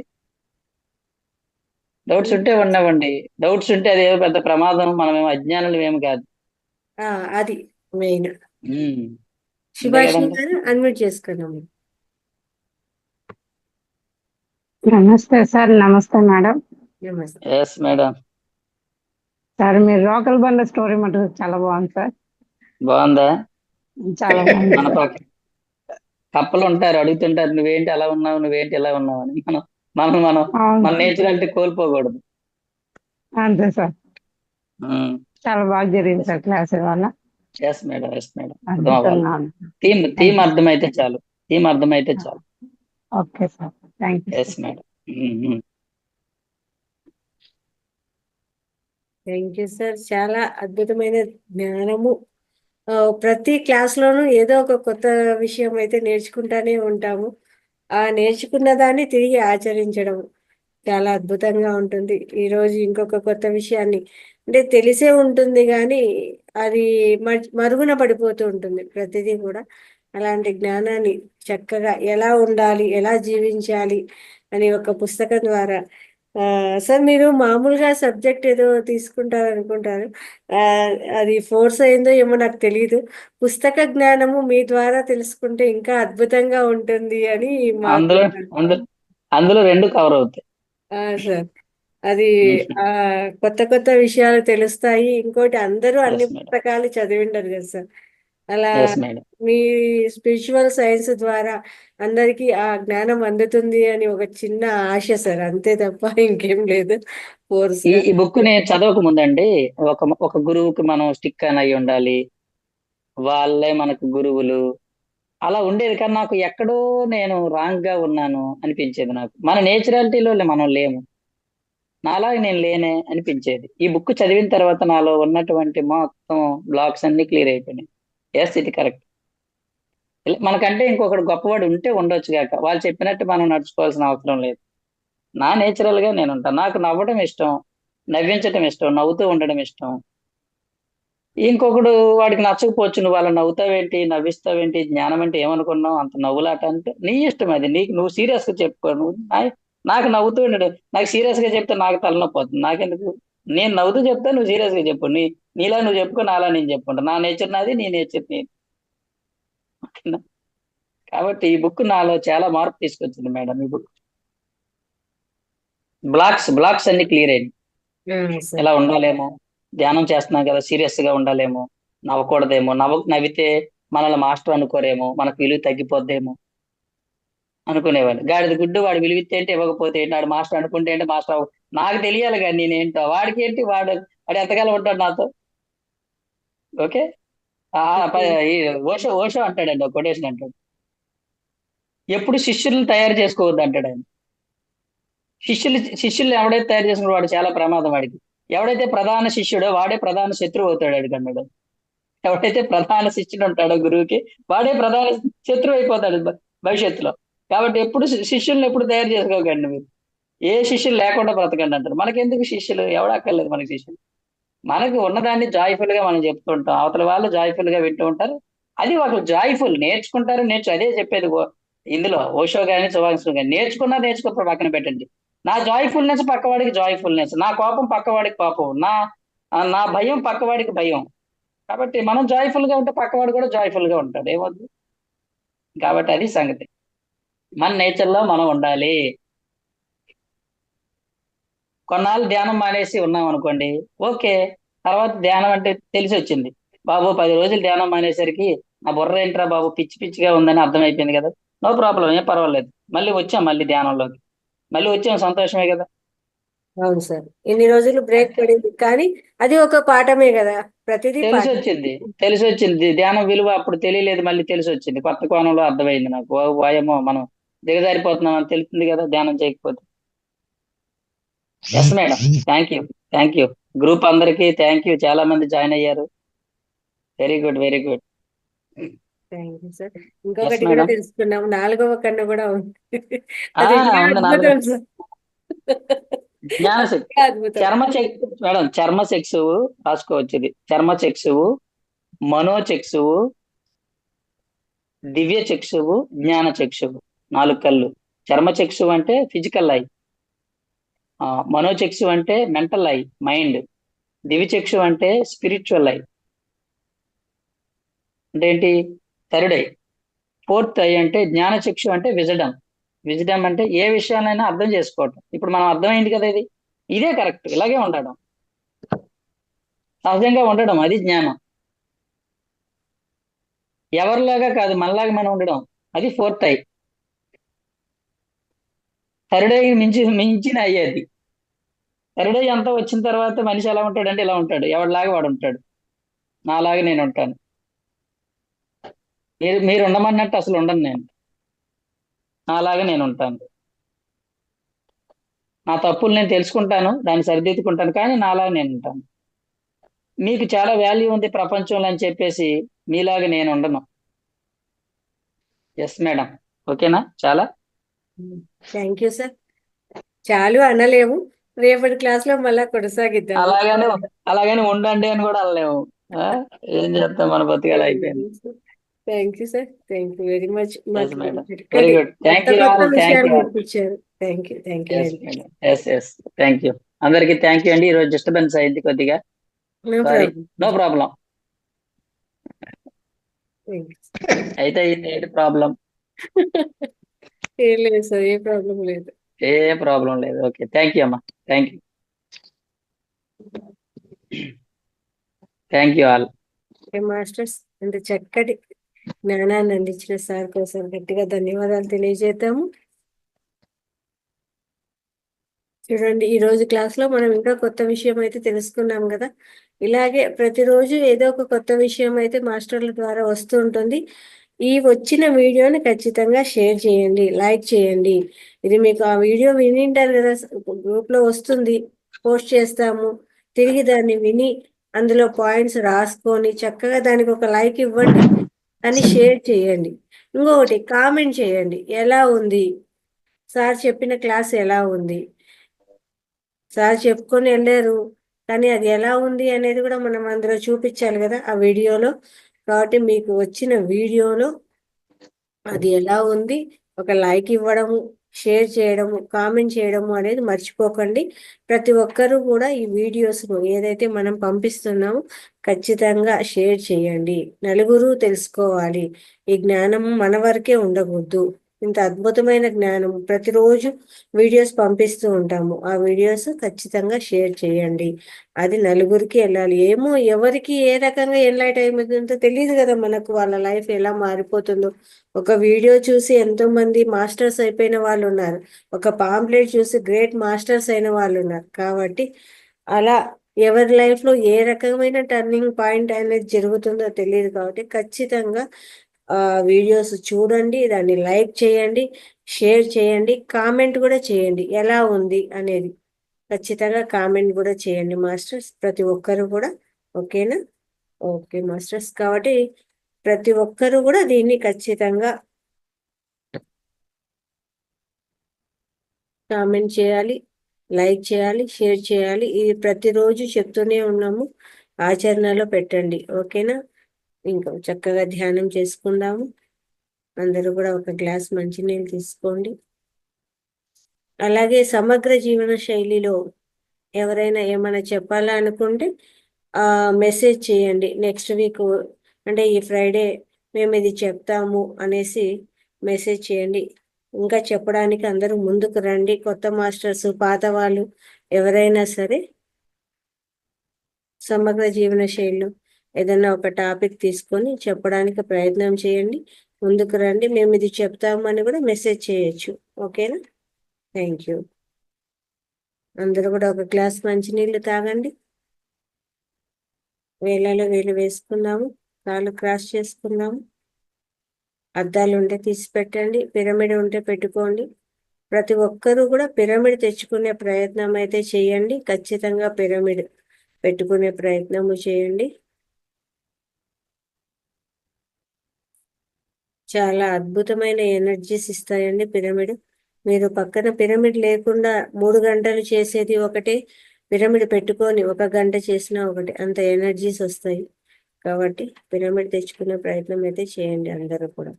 డౌట్స్ ఉంటే ఉన్నవండి. డౌట్స్ ఉంటే అదేమో పెద్ద ప్రమాదం, మనమేమో అజ్ఞానులు ఏమి కాదు. అది మెయిన్. శివాషి గారు అన్మ్యూట్ చేసుకున్నాము. నమస్తే సార్. నమస్తే మేడం. Yes madam. సార్ మీరు రోకల్ బండ స్టోరీ మటుకు చాలా బాగుంది సార్. బాగుందా? చాలా బాగుంది. కప్పలు ఉంటారు, అడుగుతుంటారు నువ్వేంటి అలా ఉన్నావు, నువ్వేంటి ఇలా ఉన్నావు అని. మనం మనం అవును మన సార్. నేచురాలిటీ కోల్పోకూడదు. అంతే సార్. చాలా బాగా జరిగింది సార్ క్లాస్ వల్ల. ఎస్ మేడం, ఎస్ మేడం, అర్థం అవ్వాలి. అద్భుతంగా ఉంది. Theme thank theme you. అర్థమైతే చాలు, థీమ్ అర్థమైతే చాలు. Okay sir. Thank you yes sir. Madam. Thank you sir. చాలా అద్భుతమైన జ్ఞానము. ప్రతి క్లాస్ లోనూ ఏదో ఒక కొత్త విషయం అయితే నేర్చుకుంటానే ఉంటాము. ఆ నేర్చుకున్న దాన్ని తిరిగి ఆచరించడం చాలా అద్భుతంగా ఉంటుంది. ఈరోజు ఇంకొక కొత్త విషయాన్ని అంటే తెలిసే ఉంటుంది కానీ అది మరుగున పడిపోతూ ఉంటుంది ప్రతిదీ కూడా. అలాంటి జ్ఞానాన్ని చక్కగా ఎలా ఉండాలి, ఎలా జీవించాలి అని ఒక పుస్తకం ద్వారా సార్ మీరు మామూలుగా సబ్జెక్ట్ ఏదో తీసుకుంటారు అనుకుంటారు. ఆ, అది ఫోర్స్ అయిందో ఏమో నాకు తెలియదు. పుస్తక జ్ఞానము మీ ద్వారా తెలుసుకుంటే ఇంకా అద్భుతంగా ఉంటుంది అని మాకు అందులో అందులో అందులో రెండు కవర్ అవుతాయి. సార్ అది ఆ కొత్త కొత్త విషయాలు తెలుస్తాయి. ఇంకోటి అందరూ అన్ని ఎస్ మేడం, పుస్తకాలు చదివిండరు కదా సార్. అలా ఎస్ మేడం. మీ స్పిరిచువల్ సైన్స్ ద్వారా అందరికీ ఆ జ్ఞానం అందుతుంది అని ఒక చిన్న ఆశ సార్, అంతే తప్ప ఇంకేం లేదు. ఫోర్స్ ఈ గా ఈ బుక్ ని చదవక ముందండి ఒక గురువుకి మనం స్టిక్ అని అయి ఉండాలి, వాళ్ళే మనకు గురువులు, అలా ఉండేది. కానీ నాకు ఎక్కడో నేను రాంగ్ గా ఉన్నాను అనిపించేది. నాకు మన నేచురాలిటీలో మనం లేము, నాలాగా నేను లేనే అనిపించేది. ఈ బుక్ చదివిన తర్వాత నాలో ఉన్నటువంటి మొత్తం బ్లాక్స్ అన్ని క్లియర్ అయిపోయినాయి. ఎస్, ఇది కరెక్ట్. మనకంటే ఇంకొకటి గొప్పవాడు ఉంటే ఉండొచ్చు కాక, వాళ్ళు చెప్పినట్టు మనం నడుచుకోవాల్సిన అవసరం లేదు. నా నేచురల్ గా నేను ఉంటాను. నాకు నవ్వడం ఇష్టం, నవ్వించడం ఇష్టం, నవ్వుతూ ఉండడం ఇష్టం. ఇంకొకడు వాడికి నచ్చకపోవచ్చు, నువ్వు అలా నవ్వుతావేంటి, నవ్విస్తావేంటి, జ్ఞానం అంటే ఏమనుకున్నావు, అంత నవ్వులాట అంటే నీ ఇష్టం. అది నీకు, నువ్వు సీరియస్ గా చెప్పుకో. నువ్వు నాకు నవ్వుతూ ఉండడు, నాకు సీరియస్ గా చెప్తే నాకు తలనొప్పి అవుతుంది. నాకెందుకు, నేను నవ్వుతూ చెప్తా, నువ్వు సీరియస్ గా చెప్పు. నీలా నువ్వు చెప్పుకో, నాలా నేను చెప్పుకుంటా. నా నేచర్ నాది, నీ నేచర్ నీది. ఓకేనా? కాబట్టి ఈ బుక్ నాలో చాలా మార్పు తీసుకొచ్చింది మేడం. ఈ బుక్ బ్లాక్స్ అన్ని క్లియర్ అయింది. సార్. ఎలా ఉండాలేమో, ధ్యానం చేస్తున్నాం కదా, సీరియస్ గా ఉండాలేమో, నవ్వకూడదేమో, నవ్వితే మనల్ని మాస్టర్ అనుకోరేమో, మనకు విలువ తగ్గిపోద్దేమో అనుకునేవాడు. గాడిద గుడ్డు, వాడు విలువితే ఏంటి, ఇవ్వకపోతే ఏంటి, వాడు మాస్టర్ అనుకుంటే ఏంటి, మాస్టర్ నాకు తెలియాలి కానీ నేనేంటో, వాడికి ఏంటి, వాడు ఎంతకాలం ఉంటాడు నాతో. ఓకే. ఆ ఈ ఓషో అంటాడండి, ఒక కొటేషన్ అంటాడు, ఎప్పుడు శిష్యులను తయారు చేసుకోవద్దు అంటాడు ఆయన. శిష్యులు ఎవడైతే తయారు చేసుకున్నాడో వాడు చాలా ప్రమాదం వాడికి. ఎవడైతే ప్రధాన శిష్యుడో వాడే ప్రధాన శత్రువు అవుతాడు వాడికి అన్నాడు. ఎవడైతే ప్రధాన శిష్యుడు ఉంటాడో గురువుకి, వాడే ప్రధాన శత్రువు అయిపోతాడు భవిష్యత్తులో. కాబట్టి ఎప్పుడు శిష్యుల్ని ఎప్పుడు తయారు చేసుకోకండి మీరు. ఏ శిష్యులు లేకుండా బ్రతకండి అంటారు. మనకెందుకు శిష్యులు, ఎవడక్కర్లేదు మనకి శిష్యులు. మనకి ఉన్నదాన్ని జాయ్ఫుల్ గా మనం చెప్తూ ఉంటాం, అవతల వాళ్ళు జాయ్ఫుల్ గా వింటూ ఉంటారు. అది ఒక జాయ్ఫుల్ నేర్చుకుంటారు. అదే చెప్పేది ఇందులో ఓషో గాని సుభాష్ గాని, నేర్చుకోకపోతే పక్కన పెట్టండి. నా జాయ్ఫుల్నెస్ పక్కవాడికి జాయ్ఫుల్నెస్, నా కోపం పక్కవాడికి కోపం, నా భయం పక్కవాడికి భయం. కాబట్టి మనం జాయ్ఫుల్ గా ఉంటే పక్కవాడు కూడా జాయ్ఫుల్ గా ఉంటాడు, ఏమవుతుంది. కాబట్టి అది సంగతి, మన నేచర్ లో మనం ఉండాలి. కొన్నాళ్ళు ధ్యానం మానేసి ఉన్నాం అనుకోండి, ఓకే. తర్వాత ధ్యానం అంటే తెలిసి వచ్చింది, బాబు 10 రోజులు ధ్యానం మానేసరికి నా బుర్ర ఏంట్రా బాబు పిచ్చి పిచ్చిగా ఉందని అర్థమైపోయింది కదా. నో ప్రాబ్లం, ఏం పర్వాలేదు. మళ్ళీ ధ్యానంలోకి వచ్చాం, సంతోషమే కదా. అవును సార్. ఇన్ని రోజులు బ్రేక్ పడింది కానీ అది ఒక పాఠమే కదా. ప్రతిదీ తెలిసి వచ్చింది ధ్యానం విలువ అప్పుడు తెలియలేదు, మళ్ళీ తెలిసి వచ్చింది, కొత్త కోణంలో అర్థమైంది నాకు. వాయమో మనం దిగజారిపోతున్నాం అని తెలుస్తుంది కదా ధ్యానం చేయకపోతే. Yes madam, thank you group అందరికి థ్యాంక్ యూ. చాలా మంది జాయిన్ అయ్యారు. Very good, very good. Thank you sir. ఇంకొకటి కూడా తెలుసుకున్నాం, 4వ కన్ను కూడా ఉంది. అది ఇంకా ఉంది అద్భుతం సార్. జ్ఞానశక్తి. అద్భుతం. చర్మ చక్షువు రాసుకోవచ్చు. ఇది చర్మ చక్షువు, మనోచక్షువు, దివ్య చక్షువు, జ్ఞాన చక్షువు, 4 కళ్ళు. చర్మ చక్షువు అంటే ఫిజికల్ ఐ, మనోచక్షు అంటే మెంటల్ ఐ, మైండ్. దివిచక్షు అంటే స్పిరిచువల్ ఐ, అంటే ఏంటి, థర్డ్ ఐ. ఫోర్త్ ఐ అంటే జ్ఞానచక్షు అంటే విజడమ్ అంటే ఏ విషయాలైనా అర్థం చేసుకోవటం. ఇప్పుడు మనం అర్థమైంది కదా, ఇదే కరెక్ట్, ఇలాగే ఉండడం, సహజంగా ఉండడం, అది జ్ఞానం. ఎవరిలాగా కాదు, మనలాగా మనం ఉండడం. అది ఫోర్త్ ఐ. థర్డ్ ఐ మించిన ఐ అది. థర్డ్ ఐ అంతా వచ్చిన తర్వాత మనిషి ఎలా ఉంటాడంటే ఇలా ఉంటాడు, ఎవరిలాగా వాడు ఉంటాడు. నాలాగా నేను ఉంటాను. మీరు ఉండమన్నట్టు అసలు ఉండను నేను. నాలాగా నేను ఉంటాను. నా తప్పులు నేను తెలుసుకుంటాను, దాన్ని సరిదిద్దుకుంటాను, కానీ నాలాగా నేను ఉంటాను. మీకు చాలా వాల్యూ ఉంది ప్రపంచంలో అని చెప్పేసి మీలాగా నేను ఉండను. Yes madam. ఓకేనా? చాలా థ్యాంక్ యూ సార్. చాలు అనలేము, రేపటి క్లాస్ లో మళ్ళా కొనసాగిద్దాము. అలాగని ఉండండి అని కూడా అనలేము. ఆ? ఏం చేస్తాం, మన బతికాలు అయిపోయింది. Thank you sir, thank you very much. Yes madam. Very good. Thank you all. విషయాలు నేర్పించారు. Thank you yes madam. Yes thank you. అందరికి థ్యాంక్ యూ అండి. ఈరోజు డిస్టర్బెన్స్ అయింది కొద్దిగా. సారీ. No problem. అయితే ఏంటి ప్రాబ్లం? ఏం లేదు సార్, ఏ ప్రాబ్లం లేదు. ఏ ప్రాబ్లం లేదు. ఓకే, థ్యాంక్ యూ అమ్మా. Thank you. Thank you all. Masters, ఇంత చక్కటి జ్ఞానాన్ని అందించిన సార్ కోసం గట్టిగా ధన్యవాదాలు తెలియజేద్దాము. చూడండి, ఈ రోజు క్లాస్ లో మనం ఇంకా కొత్త విషయం అయితే తెలుసుకున్నాం కదా. ఇలాగే ప్రతిరోజు ఏదో ఒక కొత్త విషయం అయితే మాస్టర్ల ద్వారా వస్తూ ఉంటుంది. ఈ వచ్చిన వీడియోని ఖచ్చితంగా షేర్ చేయండి, లైక్ చేయండి. ఇది మీకు ఆ వీడియో వినింటారు కదా, గ్రూప్ లో వస్తుంది, పోస్ట్ చేస్తాము. తిరిగి దాన్ని విని అందులో పాయింట్స్ రాసుకొని చక్కగా దానికి ఒక లైక్ ఇవ్వండి అని షేర్ చేయండి. ఇంకొకటి కామెంట్ చేయండి, ఎలా ఉంది సార్ చెప్పిన క్లాస్, ఎలా ఉంది సార్ చెప్పుకొని వెళ్ళారు, కానీ అది ఎలా ఉంది అనేది కూడా మనం అందులో చూపించాలి కదా ఆ వీడియోలో. కాబట్టి మీకు వచ్చిన వీడియోలో అది ఎలా ఉంది ఒక లైక్ ఇవ్వడము, షేర్ చేయడము, కామెంట్ చేయడము అనేది మర్చిపోకండి. ప్రతి ఒక్కరూ కూడా ఈ వీడియోస్ను ఏదైతే మనం పంపిస్తున్నామో ఖచ్చితంగా షేర్ చేయండి. నలుగురు తెలుసుకోవాలి. ఈ జ్ఞానం మన వరకే ఉండకూడదు. ఇంత అద్భుతమైన జ్ఞానం ప్రతిరోజు వీడియోస్ పంపిస్తూ ఉంటాము. ఆ వీడియోస్ ఖచ్చితంగా షేర్ చేయండి. అది నలుగురికి వెళ్ళాలి. ఏమో ఎవరికి ఏ రకంగా ఎన్లైట్ అయిపోతుందో తెలియదు కదా మనకు, వాళ్ళ లైఫ్ ఎలా మారిపోతుందో. ఒక వీడియో చూసి ఎంతో మంది మాస్టర్స్ అయిపోయిన వాళ్ళు ఉన్నారు, ఒక పాంప్లెట్ చూసి గ్రేట్ మాస్టర్స్ అయిన వాళ్ళు ఉన్నారు. కాబట్టి అలా ఎవరి లైఫ్ లో ఏ రకమైన టర్నింగ్ పాయింట్ అనేది జరుగుతుందో తెలియదు. కాబట్టి ఖచ్చితంగా వీడియోస్ చూడండి, దాన్ని లైక్ చేయండి, షేర్ చేయండి, కామెంట్ కూడా చేయండి ఎలా ఉంది అనేది. ఖచ్చితంగా కామెంట్ కూడా చేయండి మాస్టర్స్, ప్రతి ఒక్కరు కూడా. ఓకేనా? Okay masters. కాబట్టి ప్రతి ఒక్కరు కూడా దీన్ని ఖచ్చితంగా కామెంట్ చేయాలి, లైక్ చేయాలి, షేర్ చేయాలి. ఇది ప్రతిరోజు చెప్తూనే ఉన్నాము, ఆచరణలో పెట్టండి. ఓకేనా? ఇంకా చక్కగా ధ్యానం చేసుకుందాము. అందరూ కూడా ఒక గ్లాస్ మంచినీళ్ళు తీసుకోండి. అలాగే సమగ్ర జీవన శైలిలో ఎవరైనా ఏమైనా చెప్పాలా అనుకుంటే మెసేజ్ చేయండి. నెక్స్ట్ వీక్ అంటే ఈ ఫ్రైడే మేము ఇది చెప్తాము అనేసి మెసేజ్ చేయండి. ఇంకా చెప్పడానికి అందరూ ముందుకు రండి. కొత్త మాస్టర్స్, పాత వాళ్ళు ఎవరైనా సరే సమగ్ర జీవన శైలిలో ఏదైనా ఒక టాపిక్ తీసుకొని చెప్పడానికి ప్రయత్నం చేయండి. ముందుకు రండి, మేము ఇది చెప్తాము అని కూడా మెసేజ్ చేయొచ్చు. ఓకేనా? Thank you. అందరూ కూడా ఒక గ్లాస్ మంచినీళ్ళు తాగండి. వేళ్ళలో వేలు వేసుకుందాము, కాళ్ళు క్రాస్ చేసుకుందాము. అద్దాలు ఉంటే తీసి పెట్టండి, పిరమిడ్ ఉంటే పెట్టుకోండి. ప్రతి ఒక్కరూ కూడా పిరమిడ్ తెచ్చుకునే ప్రయత్నం అయితే చేయండి. ఖచ్చితంగా పిరమిడ్ పెట్టుకునే ప్రయత్నము చేయండి. చాలా అద్భుతమైన ఎనర్జీస్ ఇస్తాయండి పిరమిడ్. మీరు పక్కన పిరమిడ్ లేకుండా 3 గంటలు చేసేది ఒకటే, పిరమిడ్ పెట్టుకొని 1 గంట చేసినా ఒకటి, అంత ఎనర్జీస్ వస్తాయి. కాబట్టి పిరమిడ్ తెచ్చుకునే ప్రయత్నం అయితే చేయండి అందరూ కూడా.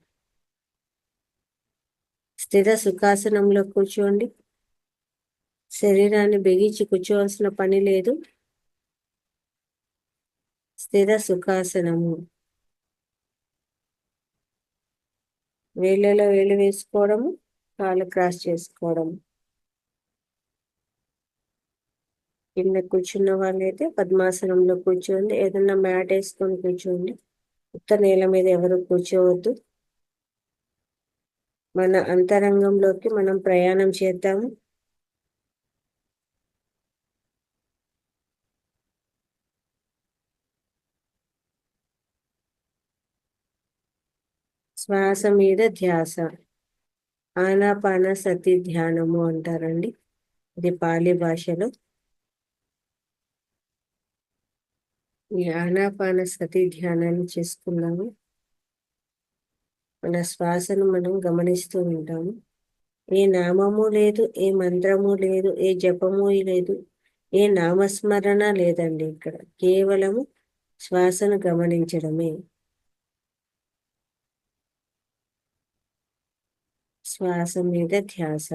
స్థిర సుఖాసనంలో కూర్చోండి. శరీరాన్ని బిగించి కూర్చోవలసిన పని లేదు. స్థిర సుఖాసనము. వేళ్ళలో వేలు వేసుకోవడము, కాళ్ళు క్రాస్ చేసుకోవడము. కింద కూర్చున్న వాళ్ళైతే పద్మాసనంలో కూర్చోండి. ఏదన్నా మ్యాట్ వేసుకొని కూర్చోండి. ఉత్త నేల మీద ఎవరు కూర్చోవద్దు. మన అంతరంగంలోకి మనం ప్రయాణం చేద్దాము. శ్వాస మీద ధ్యాస, ఆనాపాన సతి ధ్యానము అంటారండి. ఇది పాలి భాషలో. ఈ ఆనాపాన సతి ధ్యానాన్ని చేసుకున్నాము. మన శ్వాసను మనం గమనిస్తూ ఉంటాము. ఏ నామము లేదు, ఏ మంత్రము లేదు, ఏ జపము లేదు, ఏ నామస్మరణ లేదండి. ఇక్కడ కేవలము శ్వాసను గమనించడమే. శ్వాస మీద ధ్యాస.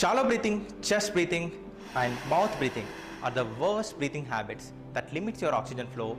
Shallow breathing, chest breathing, and mouth breathing are the worst breathing habits that limits your oxygen flow.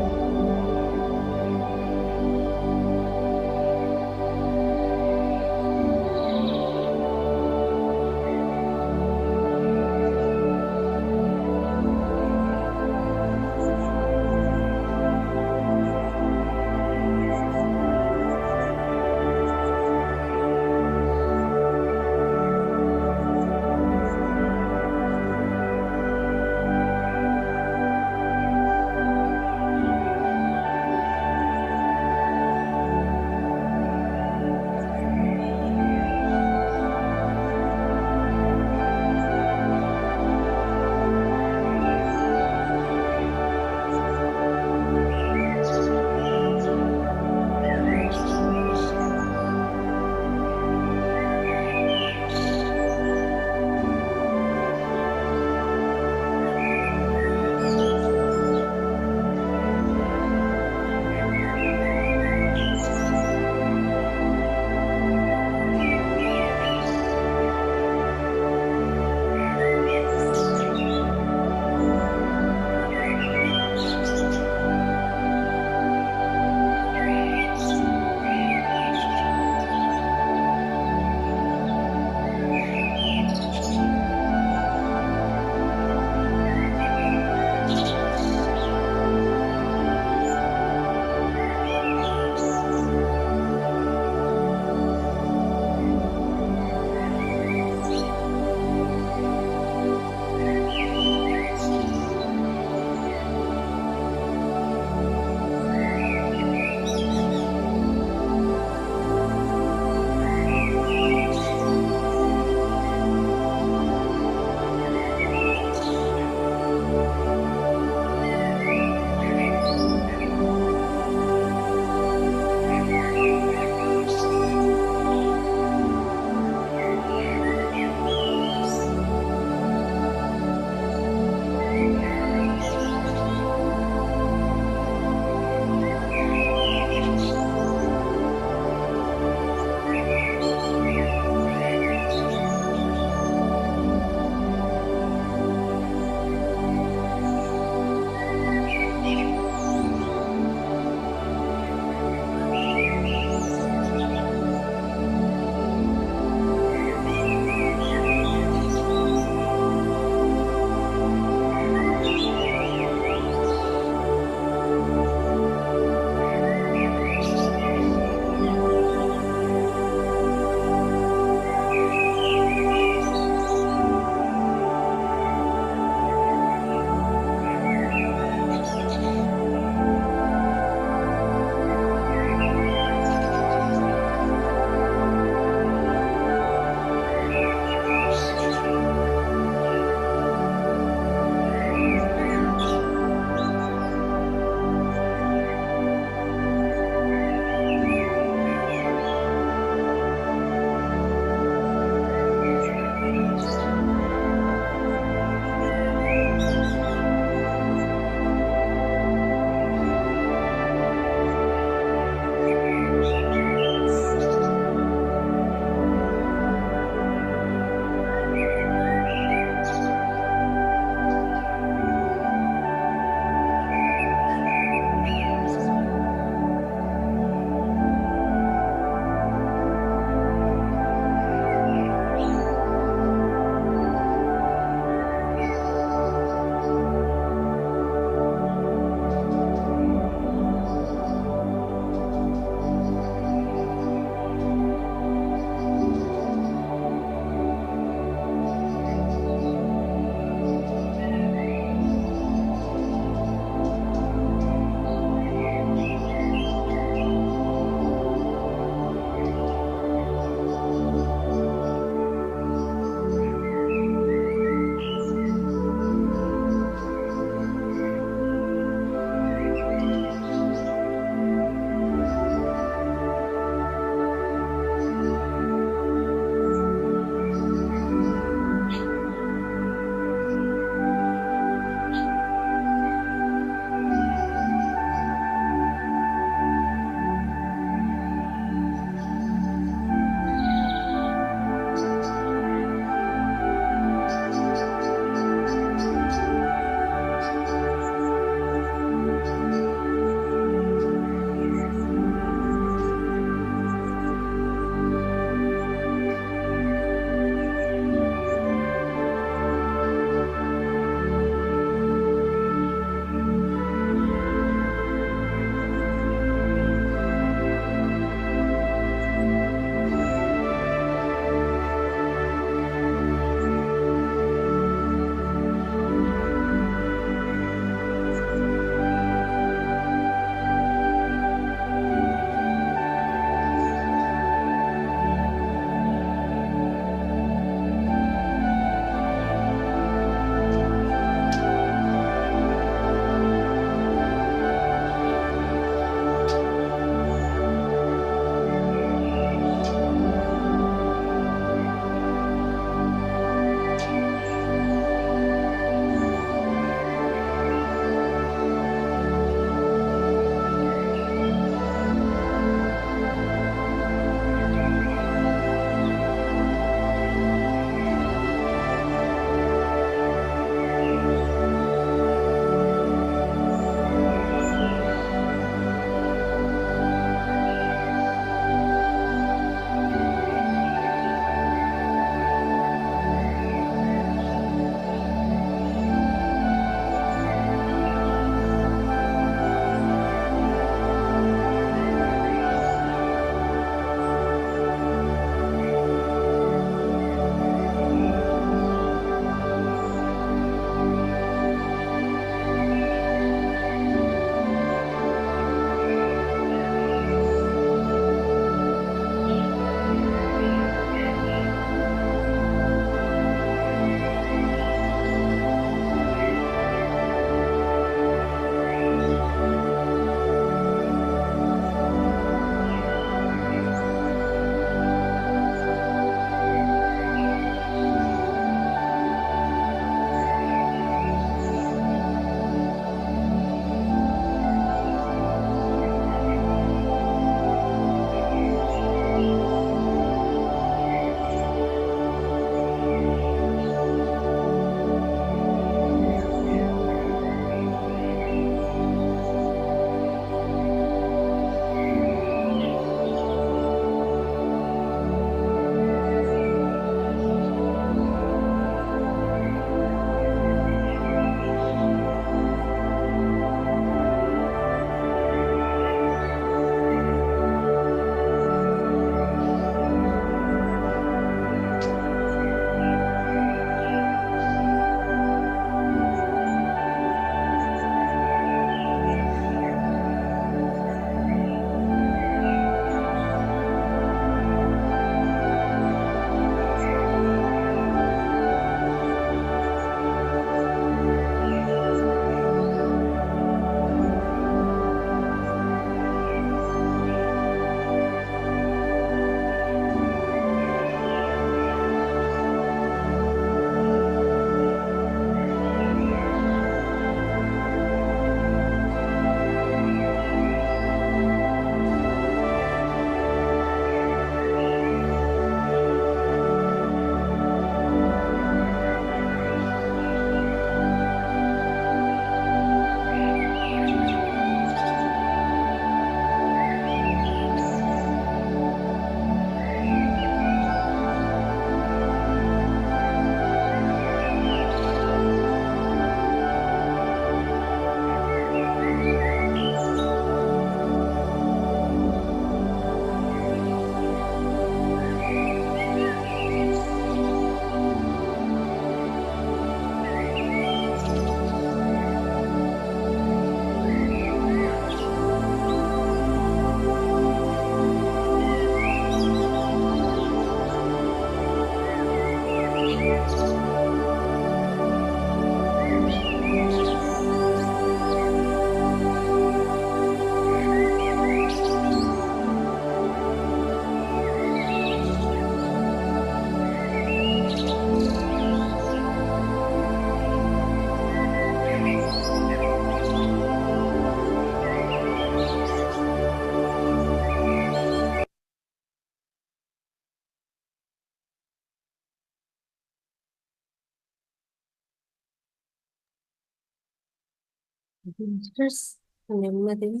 Masters నెమ్మదిగా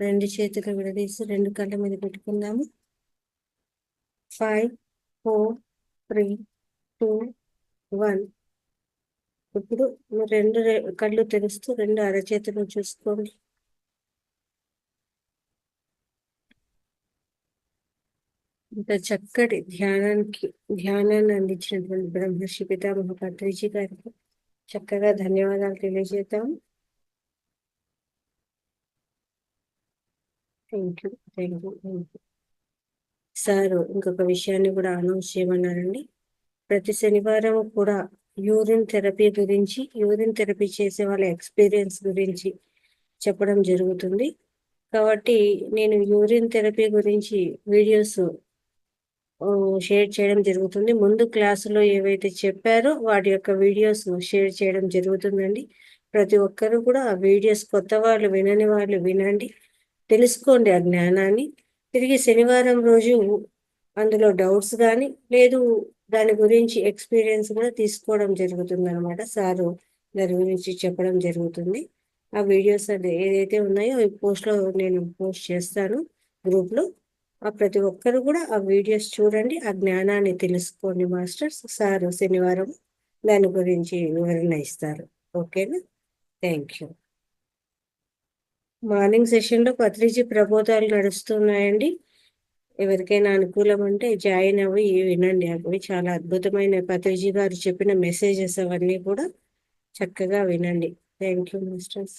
2 చేతులు విడదీసి 2 కళ్ళ మీద పెట్టుకుందాము. 5, 4, 3, 2, 1. ఇప్పుడు మీరు 2 కళ్ళు తెరుస్తూ 2 అరచేతులు చూసుకోండి. ఇంత చక్కటి ధ్యానాన్ని అందించినటువంటి బ్రహ్మర్షి పితామహ పత్రిజీ గారికి చక్కగా ధన్యవాదాలు తెలియజేద్దాము. Thank you. సార్ ఇంకొక విషయాన్ని కూడా అనౌన్స్ చేయమన్నారండి. ప్రతి శనివారం కూడా యూరిన్ థెరపీ గురించి, యూరిన్ థెరపీ చేసే వాళ్ళ ఎక్స్పీరియన్స్ గురించి చెప్పడం జరుగుతుంది. కాబట్టి నేను యూరిన్ థెరపీ గురించి వీడియోస్ షేర్ చేయడం జరుగుతుంది. ముందు క్లాసులో ఏవైతే చెప్పారో వాటి యొక్క వీడియోస్ షేర్ చేయడం జరుగుతుందండి. ప్రతి ఒక్కరూ కూడా ఆ వీడియోస్, కొత్త వాళ్ళు వినని వాళ్ళు వినండి, తెలుసుకోండి ఆ జ్ఞానాన్ని. తిరిగి శనివారం రోజు అందులో డౌట్స్ కానీ లేదు దాని గురించి ఎక్స్పీరియన్స్ కూడా తీసుకోవడం జరుగుతుంది అనమాట. సారు దాని గురించి చెప్పడం జరుగుతుంది. ఆ వీడియోస్ అది ఏదైతే ఉన్నాయో ఈ పోస్ట్లో నేను పోస్ట్ చేస్తాను గ్రూప్లో. ఆ ప్రతి ఒక్కరు కూడా ఆ వీడియోస్ చూడండి, ఆ జ్ఞానాన్ని తెలుసుకోండి మాస్టర్స్. సారు శనివారం దాని గురించి వివరణ ఇస్తారు. ఓకేనా? Thank you. మార్నింగ్ సెషన్లో పత్రిజీ ప్రబోధాలు నడుస్తున్నాయండి. ఎవరికైనా అనుకూలం అంటే జాయిన్ అవ్వి వినండి. అవి చాలా అద్భుతమైన పత్రిజీ గారు చెప్పిన మెసేజెస్ అవన్నీ కూడా చక్కగా వినండి. Thank you masters.